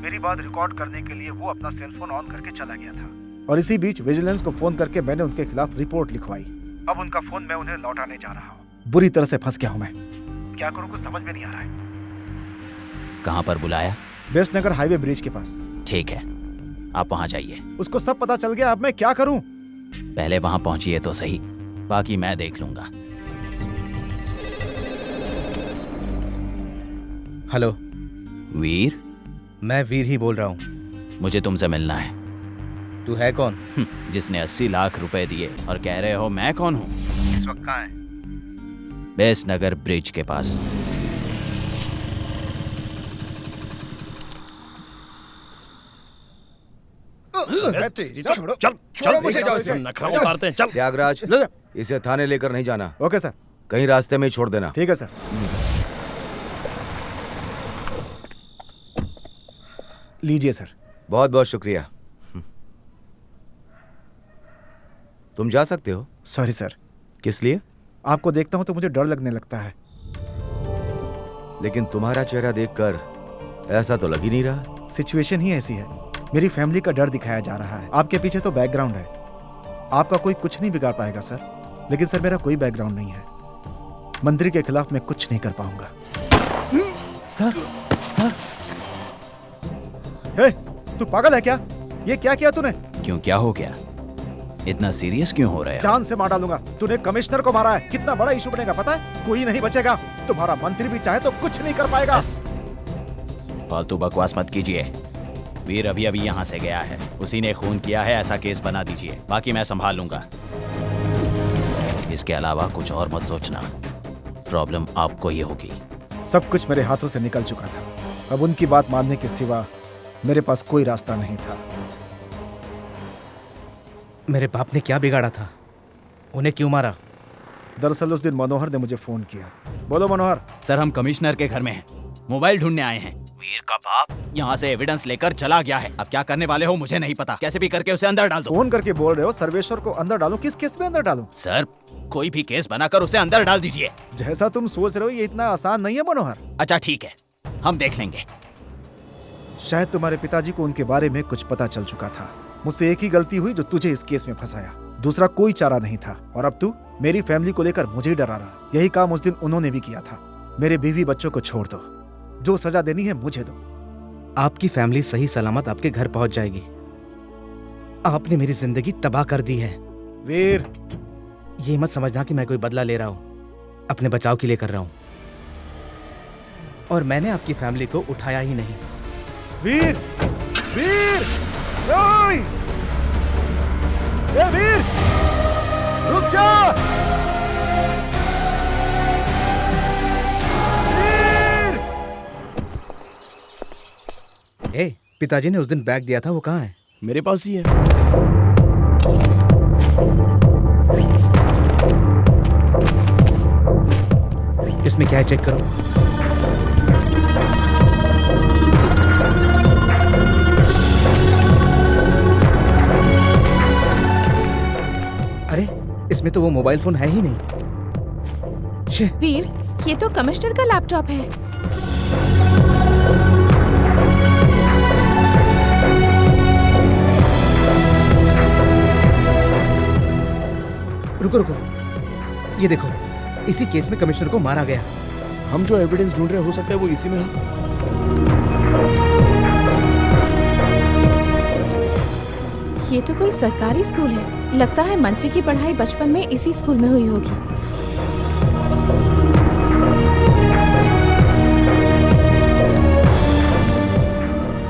मेरी बात रिकॉर्ड करने के लिए वो अपना सेल फोन ऑन करके चला गया था। और इसी बीच विजिलेंस को फोन करके मैंने उनके खिलाफ रिपोर्ट लिखवाई। अब उनका फोन मैं उन्हें लौटाने जा रहा हूँ। बुरी तरह से फंस गया हूँ मैं। क्या करूँ कुछ समझ में नहीं आ रहा है। कहाँ पर बुलाया? बेस्ट नगर हाईवे ब्रिज के पास। ठीक है, आप वहाँ जाइए। उसको सब पता चल गया, अब मैं क्या करूँ? पहले वहाँ पहुँचिए तो सही, बाकी मैं देख लूंगा। हेलो वीर। मैं वीर ही बोल रहा हूँ। मुझे तुमसे मिलना है। तू है कौन? जिसने 80 लाख रुपए दिए और कह रहे हो मैं कौन हूँ? इस वक्त कहाँ है? बेस्ट नगर ब्रिज के पास। छोड़ो मुझे। त्यागराज, इसे थाने लेकर नहीं जाना। Okay sir. कहीं रास्ते में ही छोड़ देना। ठीक है सर। लीजिए सर। बहुत बहुत शुक्रिया। तुम जा सकते हो। Sorry sir. किस लिए? आपको देखता हूं तो मुझे डर लगने लगता है। लेकिन तुम्हारा चेहरा देखकर ऐसा तो लग ही नहीं रहा। सिचुएशन ही ऐसी है। मेरी फैमिली का डर दिखाया जा रहा है। आपके पीछे तो बैकग्राउंड है, आपका कोई कुछ नहीं बिगाड़ पाएगा सर। लेकिन सर मेरा कोई बैकग्राउंड नहीं है। मंत्री के खिलाफ मैं कुछ नहीं कर पाऊंगा। Sir sir. हे, तू पागल है क्या? ये क्या किया तूने? क्यों, क्या हो गया? इतना सीरियस क्यों हो रहा है? जान से मार डालूंगा। तूने कमिश्नर को मारा है, कितना बड़ा इशू बनेगा पता है? कोई नहीं बचेगा। तुम्हारा मंत्री भी चाहे तो कुछ नहीं कर पाएगा। फालतू बकवास मत कीजिए। वीर अभी अभी यहाँ से गया है, उसी ने खून किया है, ऐसा केस बना दीजिए, बाकी मैं संभाल लूंगा। इसके अलावा कुछ और मत सोचना, प्रॉब्लम आपको ही होगी। सब कुछ मेरे हाथों से निकल चुका था। अब उनकी बात मानने के सिवा मेरे पास कोई रास्ता नहीं था। मेरे बाप ने क्या बिगाड़ा था? उन्हें क्यों मारा? दरअसल उस दिन मनोहर ने मुझे फोन किया। बोलो मनोहर। सर हम कमिश्नर के घर में हैं, मोबाइल ढूंढने आए हैं। वीर का बाप यहाँ से एविडेंस लेकर चला गया है। अब क्या करने वाले हो मुझे नहीं पता, कैसे भी करके उसे अंदर डाल दो। फोन करके बोल रहे हो सर्वेश्वर को अंदर डालूं? किस केस में अंदर डालूं? सर कोई भी केस बनाकर उसे अंदर डाल दीजिए। जैसा तुम सोच रहे हो ये इतना आसान नहीं है मनोहर। अच्छा ठीक है, हम देख लेंगे। शायद तुम्हारे पिताजी को उनके बारे में कुछ पता चल चुका था। मुझसे एक ही गलती हुई जो तुझे इस केस में फंसाया, दूसरा कोई चारा नहीं था। और अब तू मेरी फैमिली को लेकर मुझे ही डरा रहा। यही काम उस दिन उन्होंने भी किया था। मेरे बीवी बच्चों को छोड़ दो, जो सजा देनी है मुझे दो। आपकी फैमिली सही सलामत आपके घर पहुंच जाएगी। आपने मेरी जिंदगी तबाह कर दी है। वीर, ये मत समझना कि मैं कोई बदला ले रहा हूं। अपने बचाव के लिए कर रहा हूं, और मैंने आपकी फैमिली को उठाया ही नहीं। वीर, वीर, ओए! ए वीर, रुक जा! वीर! ए, पिताजी ने उस दिन बैग दिया था, वो कहाँ है? मेरे पास ही है। इसमें क्या है, चेक करो। अरे, इसमें तो वो मोबाइल फोन है ही नहीं। शे, वीर, ये तो कमिश्नर का लैपटॉप है। रुको रुको, ये देखो, इसी केस में कमिश्नर को मारा गया। हम जो एविडेंस ढूंढ रहे हो सकता है वो इसी में हो। ये तो कोई सरकारी स्कूल है। लगता है मंत्री की पढ़ाई बचपन में इसी स्कूल में हुई होगी।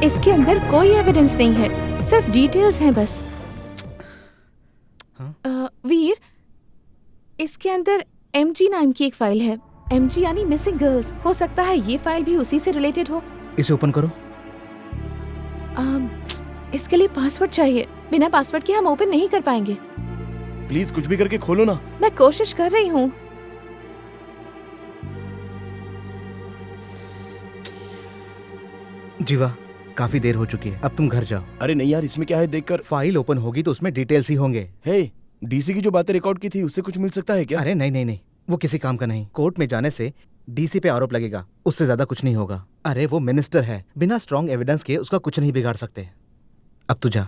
इसके अंदर कोई एविडेंस नहीं है, सिर्फ डिटेल्स हैं बस। वीर, इसके अंदर MG नाम की एक फाइल है। MG यानी मिसिंग गर्ल्स। हो सकता है ये फाइल भी उसी से रिलेटेड हो। इसे ओपन करो। इसके लिए पासवर्ड चाहिए। बिना पासवर्ड के हम ओपन नहीं कर पाएंगे। प्लीज कुछ भी करके खोलो ना। मैं कोशिश कर रही हूँ। जीवा, काफी देर हो चुकी है, अब तुम घर जाओ। अरे नहीं यार, इसमें क्या है देखकर। फाइल ओपन होगी तो उसमें डिटेल्स ही होंगे। हे, डीसी की जो बातें रिकॉर्ड की थी उससे कुछ मिल सकता है क्या? अरे नहीं नहीं नहीं, वो किसी काम का नहीं। कोर्ट में जाने से डीसी पे आरोप लगेगा, उससे ज्यादा कुछ नहीं होगा। अरे वो मिनिस्टर है, बिना स्ट्रॉन्ग एविडेंस के उसका कुछ नहीं बिगाड़ सकते। अब तू जा।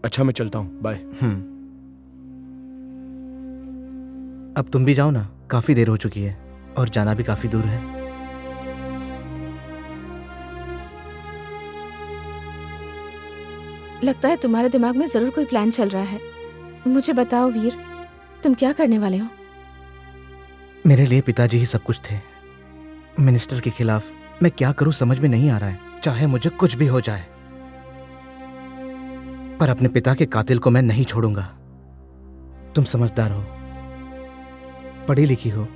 अच्छा, मैं चलता हूँ, बाय। अब तुम भी जाओ ना, काफी देर हो चुकी है और जाना भी काफी दूर है। लगता है तुम्हारे दिमाग में जरूर कोई प्लान चल रहा है। मुझे बताओ वीर, तुम क्या करने वाले हो? मेरे लिए पिताजी ही सब कुछ थे। मिनिस्टर के खिलाफ मैं क्या करूं समझ में नहीं आ रहा है। चाहे मुझे कुछ भी हो जाए, पर अपने पिता के कातिल को मैं नहीं छोड़ूंगा। तुम समझदार हो, पढ़ी लिखी हो,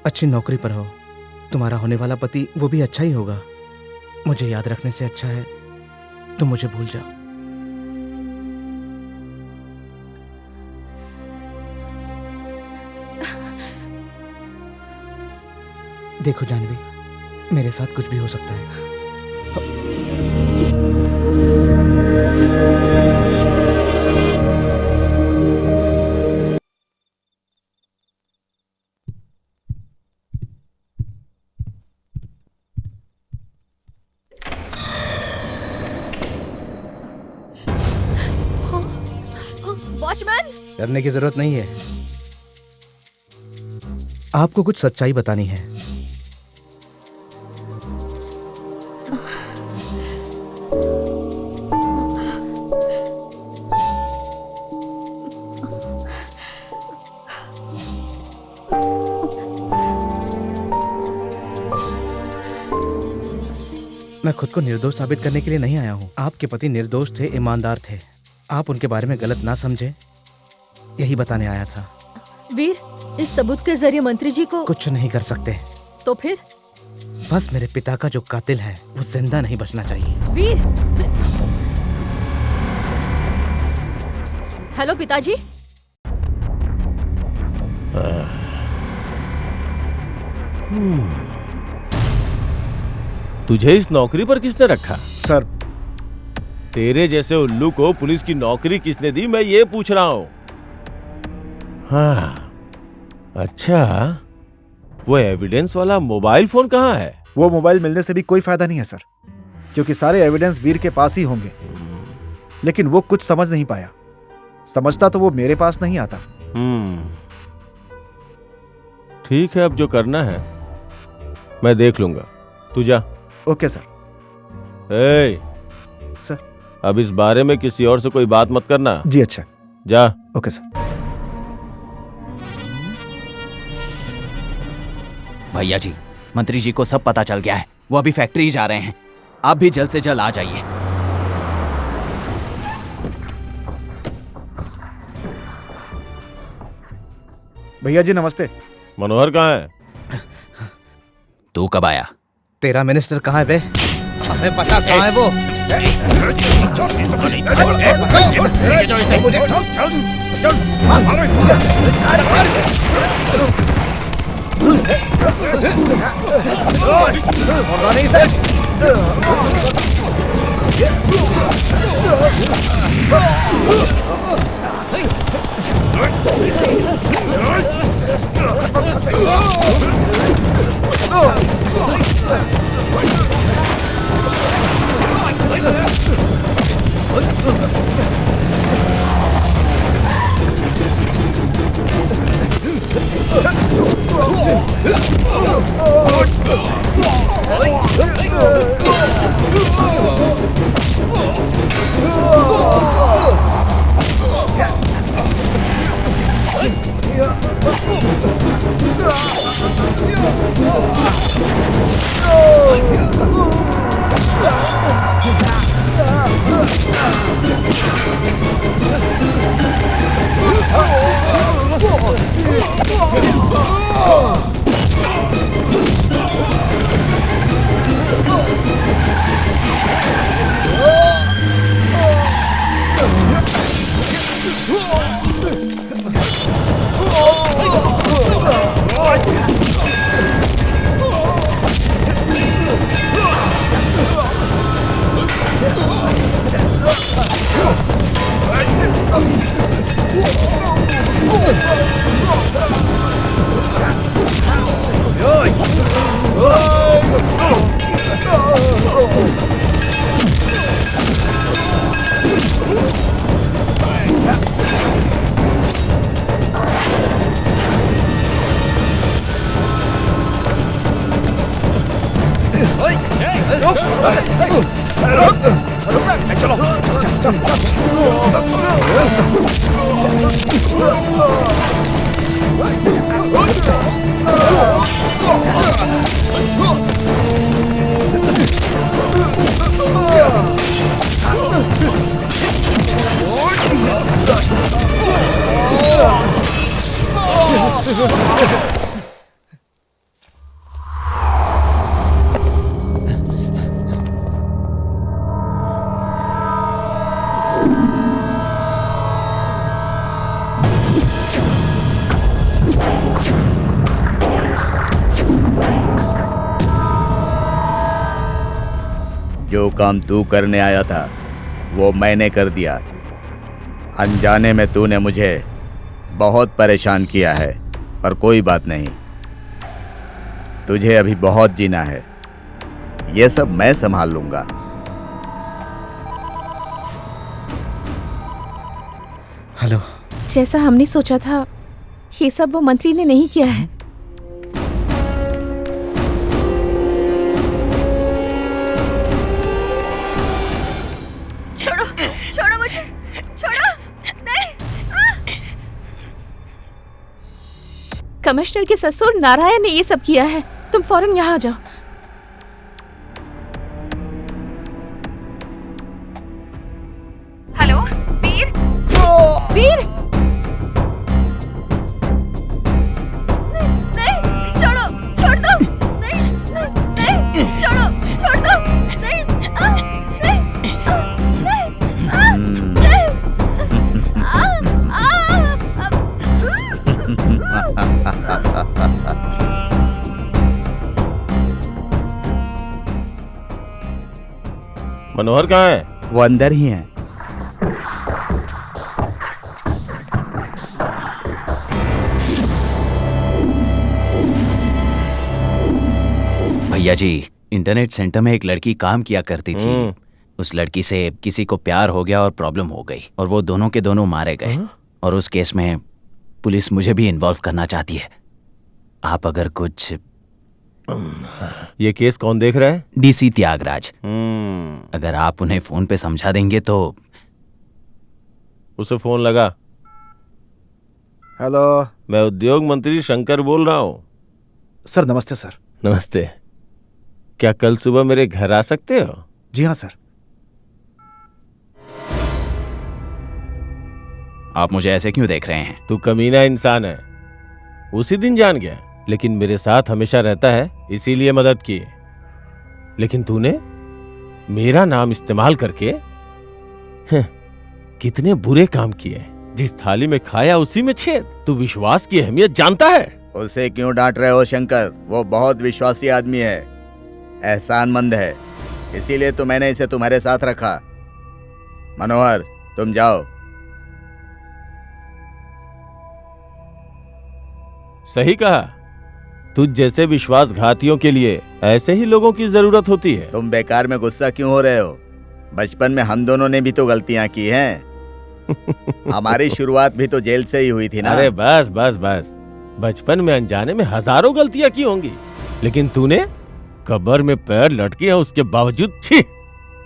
अच्छी नौकरी पर हो, तुम्हारा होने वाला पति वो भी अच्छा ही होगा। मुझे याद रखने से अच्छा है तुम मुझे भूल जाओ। देखो जानवी, मेरे साथ कुछ भी हो सकता है। वॉचमैन, डरने की जरूरत नहीं है। आपको कुछ सच्चाई बतानी है। मैं खुद को निर्दोष साबित करने के लिए नहीं आया हूं। आपके पति निर्दोष थे, ईमानदार थे। आप उनके बारे में गलत ना समझे, यही बताने आया था। वीर, इस सबूत के जरिए मंत्री जी को कुछ नहीं कर सकते। तो फिर? बस मेरे पिता का जो कातिल है वो जिंदा नहीं बचना चाहिए। वीर, हेलो पिताजी। तुझे इस नौकरी पर किसने रखा? सर, तेरे जैसे उल्लू को पुलिस की नौकरी किसने दी, मैं ये पूछ रहा हूं। हाँ, अच्छा, वो एविडेंस वाला मोबाइल फोन कहाँ है? वो मोबाइल मिलने से भी कोई फायदा नहीं है सर, क्योंकि सारे एविडेंस वीर के पास ही होंगे। लेकिन वो कुछ समझ नहीं पाया। समझता तो वो मेरे पास नहीं आता। ठीक है, अब जो करना है मैं देख लूंगा, तू जा। Okay sir. सर, अब इस बारे में किसी और से कोई बात मत करना। जी अच्छा। जा। Okay sir. भैया जी, मंत्री जी को सब पता चल गया है, वो अभी फैक्ट्री जा रहे हैं। आप भी जल्द से जल्द आ जाइए। भैया जी नमस्ते। मनोहर कहाँ है? तू कब आया? तेरा मिनिस्टर कहाँ है बे? हमें पता कहाँ है वो? जो काम तू करने आया था वो मैंने कर दिया। अनजाने में तूने मुझे बहुत परेशान किया है, पर कोई बात नहीं, तुझे अभी बहुत जीना है। ये सब मैं संभाल लूंगा। हेलो। जैसा हमने सोचा था, ये सब वो मंत्री ने नहीं किया है। छोड़ो, छोड़ो मुझे, छोड़ो, नहीं। कमिश्नर के ससुर नारायण ने ये सब किया है। तुम फौरन यहाँ आ जाओ। हेलो, वीर। वीर, नहीं, छोड़ो, छोड़ दो, नहीं, नहीं, छोड़ो, छोड़ दो, नहीं, मनोहर कहाँ है? वो अंदर ही है। भैया जी, इंटरनेट सेंटर में एक लड़की काम किया करती थी। उस लड़की से किसी को प्यार हो गया और प्रॉब्लम हो गई और वो दोनों के दोनों मारे गए। और उस केस में पुलिस मुझे भी इन्वॉल्व करना चाहती है। आप अगर कुछ... ये केस कौन देख रहा है? डीसी त्यागराज। अगर आप उन्हें फोन पे समझा देंगे तो... उसे फोन लगा। हेलो। मैं उद्योग मंत्री शंकर बोल रहा हूँ। सर नमस्ते सर। नमस्ते। क्या कल सुबह मेरे घर आ सकते हो? जी हाँ सर। आप मुझे ऐसे क्यों देख रहे हैं? तू कमीना इंसान है, उसी दिन जान गया, लेकिन मेरे साथ हमेशा रहता है इसीलिए मदद की। लेकिन तूने मेरा नाम इस्तेमाल करके कितने बुरे काम किए। जिस थाली में खाया उसी में छेद। तू विश्वास की अहमियत जानता है? उसे क्यों डांट रहे हो शंकर? वो बहुत विश्वासी आदमी है, एहसानमंद है, इसीलिए तो मैंने इसे तुम्हारे साथ रखा। मनोहर तुम जाओ। सही कहा। तुझ जैसे विश्वासघातियों के लिए ऐसे ही लोगों की जरूरत होती है। तुम बेकार में गुस्सा क्यों हो रहे हो? बचपन में हम दोनों ने भी तो गलतियां की हैं। हमारी शुरुआत भी तो जेल से ही हुई थी ना। अरे बस बस बस, बचपन में अनजाने में हजारों गलतियां की होंगी, लेकिन तूने कब्र में पैर लटके हैं उसके बावजूद। छी,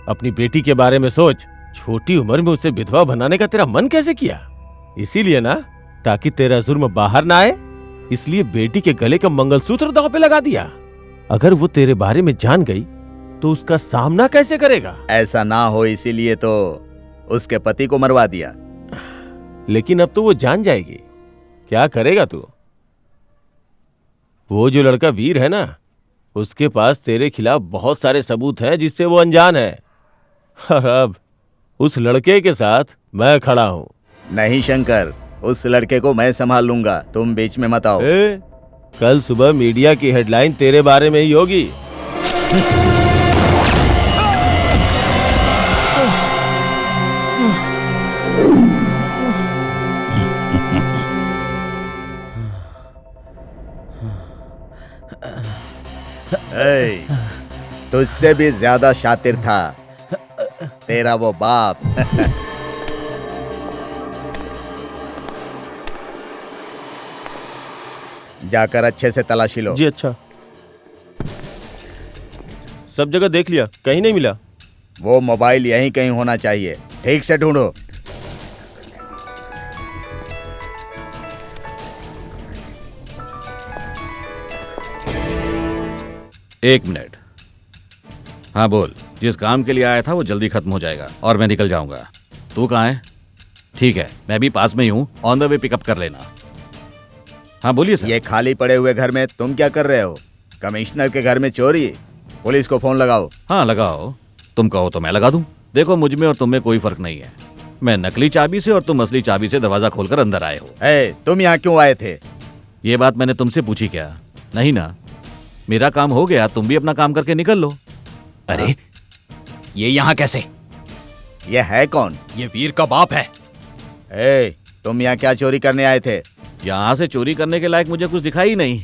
अपनी बेटी के बारे में सोच। छोटी उम्र में उसे विधवा बनाने का तेरा मन कैसे किया? इसीलिए ना, ताकि तेरा जुर्म बाहर ना आए, इसलिए बेटी के गले का मंगलसूत्र दांव पे लगा दिया। अगर वो तेरे बारे में जान गई तो उसका सामना कैसे करेगा? ऐसा ना हो इसीलिए तो उसके पति को मरवा दिया। लेकिन अब तो वो जान जाएगी। क्या करेगा तू? वो जो लड़का वीर है ना, उसके पास तेरे खिलाफ बहुत सारे सबूत हैं जिससे वो अनजान है। और अब उस लड़के के साथ मैं खड़ा हूं। नहीं शंकर, उस लड़के को मैं संभाल लूंगा, तुम बीच में मत आओ। कल सुबह मीडिया की हेडलाइन तेरे बारे में ही होगी। तुझसे भी ज्यादा शातिर था तेरा वो बाप। जाकर अच्छे से तलाशी लो। जी अच्छा। सब जगह देख लिया, कहीं नहीं मिला। वो मोबाइल यहीं कहीं होना चाहिए, ठीक से ढूंढो। एक मिनट। हाँ बोल। जिस काम के लिए आया था वो जल्दी खत्म हो जाएगा और मैं निकल जाऊंगा। तू कहाँ है? ठीक है, मैं भी पास में ही हूँ, ऑन द वे पिकअप कर लेना। हाँ बोलिए सर। ये खाली पड़े हुए घर में तुम क्या कर रहे हो? कमिश्नर के घर में चोरी? पुलिस को फोन लगाओ। हाँ लगाओ, तुम कहो तो मैं लगा दूं। देखो मुझ में और तुम में कोई फर्क नहीं है। मैं नकली चाबी से और तुम असली चाबी से दरवाजा खोलकर अंदर आए हो। तुम यहाँ क्यों आए थे? ये बात मैंने तुमसे पूछी क्या? नहीं ना। मेरा काम हो गया, तुम भी अपना काम करके निकल लो। अरे ये यहाँ कैसे? ये है कौन? ये वीर का बाप है। तुम यहाँ क्या चोरी करने आए थे? यहाँ से चोरी करने के लायक मुझे कुछ दिखाई नहीं।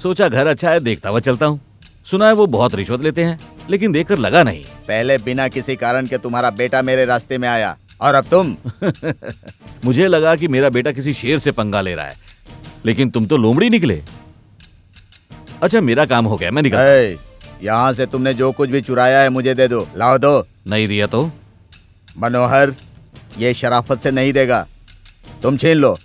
सोचा घर अच्छा है, देखता हुआ चलता हूँ। सुना है वो बहुत रिश्वत लेते हैं, लेकिन देखकर लगा नहीं। पहले बिना किसी कारण के तुम्हारा बेटा मेरे रास्ते में आया, और अब तुम। मुझे लगा कि मेरा बेटा किसी शेर से पंगा ले रहा है, लेकिन तुम तो लोमड़ी निकले। अच्छा मेरा काम हो गया, मैं निकलता। यहाँ से तुमने जो कुछ भी चुराया है मुझे दे दो। लाओ दो। नहीं दिया तो? मनोहर, ये शराफत से नहीं देगा, तुम छीन लो।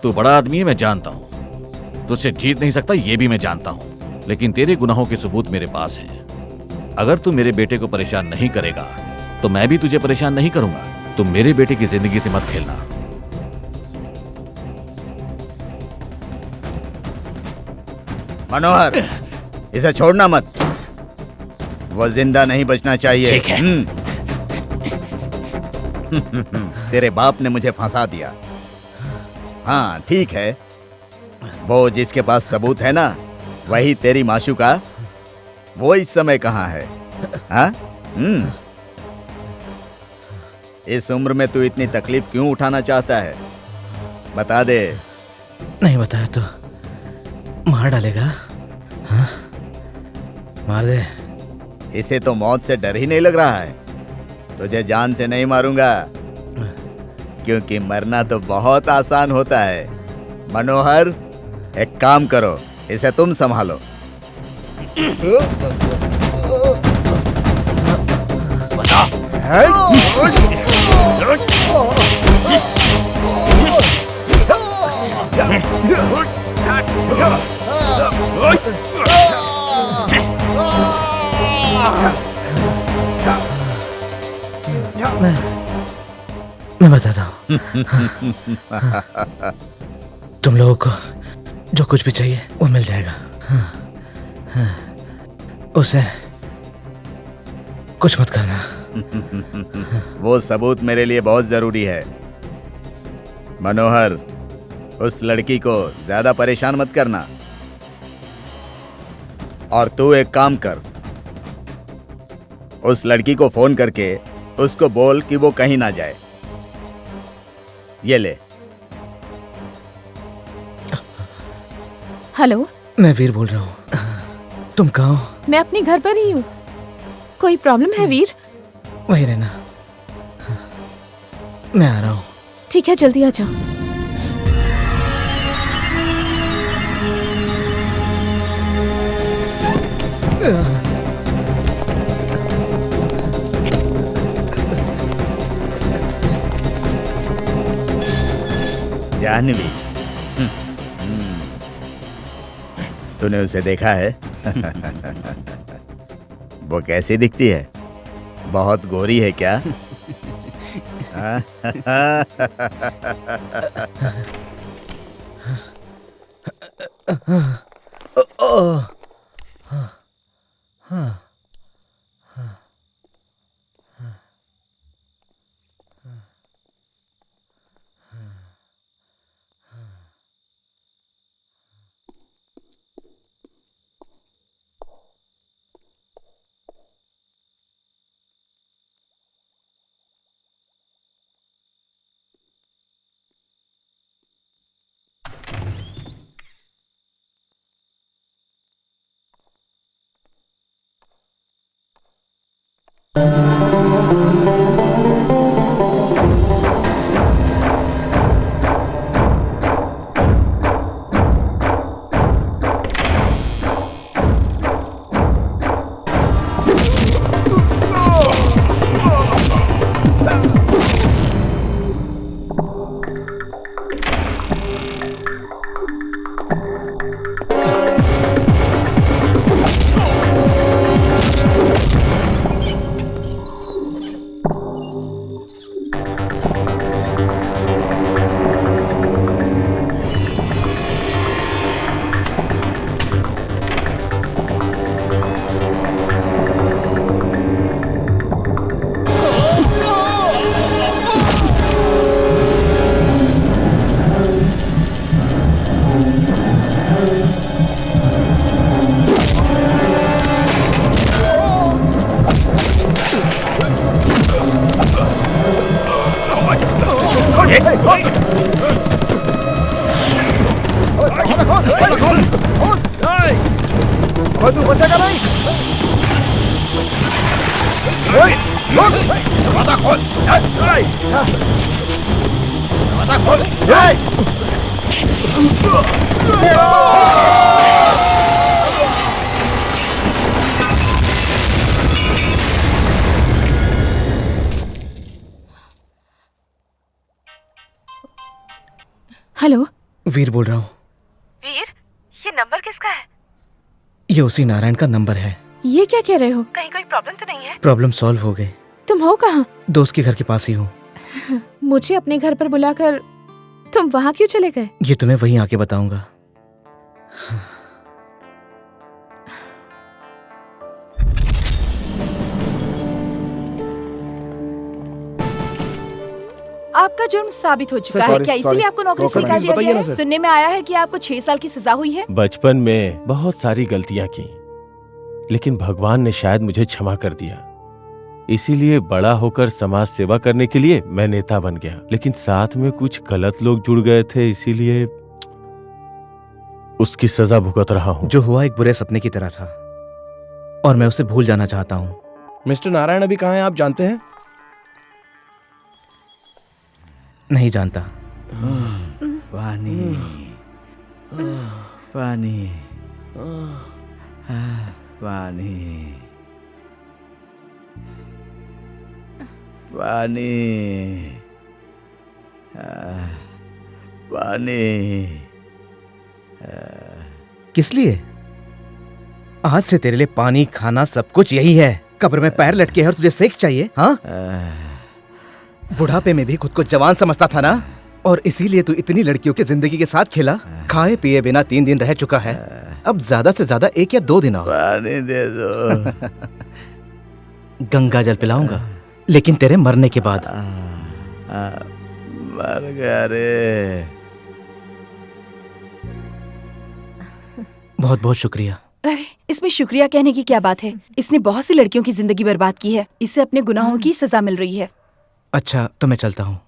तू बड़ा आदमी है, मैं जानता हूँ। तुझसे जीत नहीं सकता ये भी मैं जानता हूँ, लेकिन तेरे गुनाहों के सबूत मेरे पास हैं। अगर तू मेरे बेटे को परेशान नहीं करेगा तो मैं भी तुझे परेशान नहीं करूंगा। तुम मेरे बेटे की जिंदगी से मत खेलना। मनोहर, इसे छोड़ना मत, वो जिंदा नहीं बचना चाहिए। ठीक है। तेरे बाप ने मुझे फंसा दिया। हाँ ठीक है, वो जिसके पास सबूत है ना, वही तेरी माशूका, वो इस समय कहाँ है? हाँ? इस उम्र में तू इतनी तकलीफ क्यों उठाना चाहता है? बता दे। नहीं बताया तो मार डालेगा। हाँ? मार दे। इसे तो मौत से डर ही नहीं लग रहा है। तुझे जान से नहीं मारूंगा, क्योंकि मरना तो बहुत आसान होता है। मनोहर, एक काम करो, इसे तुम संभालो। मैं बताता हूँ। तुम लोगों को जो कुछ भी चाहिए वो मिल जाएगा। उसे कुछ मत करना। वो सबूत मेरे लिए बहुत जरूरी है। मनोहर, उस लड़की को ज्यादा परेशान मत करना। और तू एक काम कर, उस लड़की को फोन करके उसको बोल कि वो कहीं ना जाए। ये ले। हेलो, मैं वीर बोल रहा हूँ। तुम कहाँ हो? मैं अपने घर पर ही हूँ। कोई प्रॉब्लम है वीर? वहीं रहना, मैं आ रहा हूँ। ठीक है, जल्दी आ जाओ। जानवी, तूने उसे देखा है? वो कैसी दिखती है? बहुत गोरी है क्या? तू बचेगा नहीं। दरवाजा खोल, दरवाजा खोल। हेलो, वीर बोल रहा हूँ। वीर, ये नंबर किसका है? ये उसी नारायण का नंबर है। ये क्या कह रहे हो? कहीं कोई प्रॉब्लम तो नहीं है? प्रॉब्लम सॉल्व हो गई। तुम हो कहाँ? दोस्त के घर के पास ही हूँ। मुझे अपने घर पर बुलाकर तुम वहाँ क्यों चले गए? ये तुम्हें वहीं आके बताऊंगा। आपका जुर्म साबित हो चुका है। क्या इसीलिए आपको नौकरी से निकाल दिया गया है? सुनने में आया है कि आपको 6 साल की सजा हुई है। बचपन में बहुत सारी गलतियां की, लेकिन भगवान ने शायद मुझे क्षमा कर दिया। इसीलिए बड़ा होकर समाज सेवा करने के लिए मैं नेता बन गया, लेकिन साथ में कुछ गलत लोग जुड़ गए थे, इसीलिए उसकी सजा भुगत रहा हूँ। जो हुआ एक बुरे सपने की तरह था और मैं उसे भूल जाना चाहता हूँ। मिस्टर नारायण अभी कहाँ हैं, आप जानते हैं? नहीं जानता। पानी, पानी। पानी पानी पानी। किस लिए? आज से तेरे लिए पानी, खाना सब कुछ यही है। कब्र में पैर लटके है और तुझे सेक्स चाहिए? हाँ, बुढ़ापे में भी खुद को जवान समझता था ना, और इसीलिए तू इतनी लड़कियों की जिंदगी के साथ खेला। खाए पिए बिना 3 दिन रह चुका है, अब ज्यादा से ज्यादा 1 या 2 दिन और। पानी दे दो। गंगा जल पिलाऊंगा, लेकिन तेरे मरने के बाद। मर गया रे। बहुत बहुत शुक्रिया। अरे इसमें शुक्रिया कहने की क्या बात है? इसने बहुत सी लड़कियों की जिंदगी बर्बाद की है। इसे अपने गुनाहों की सजा मिल रही है। अच्छा तो मैं चलता हूँ।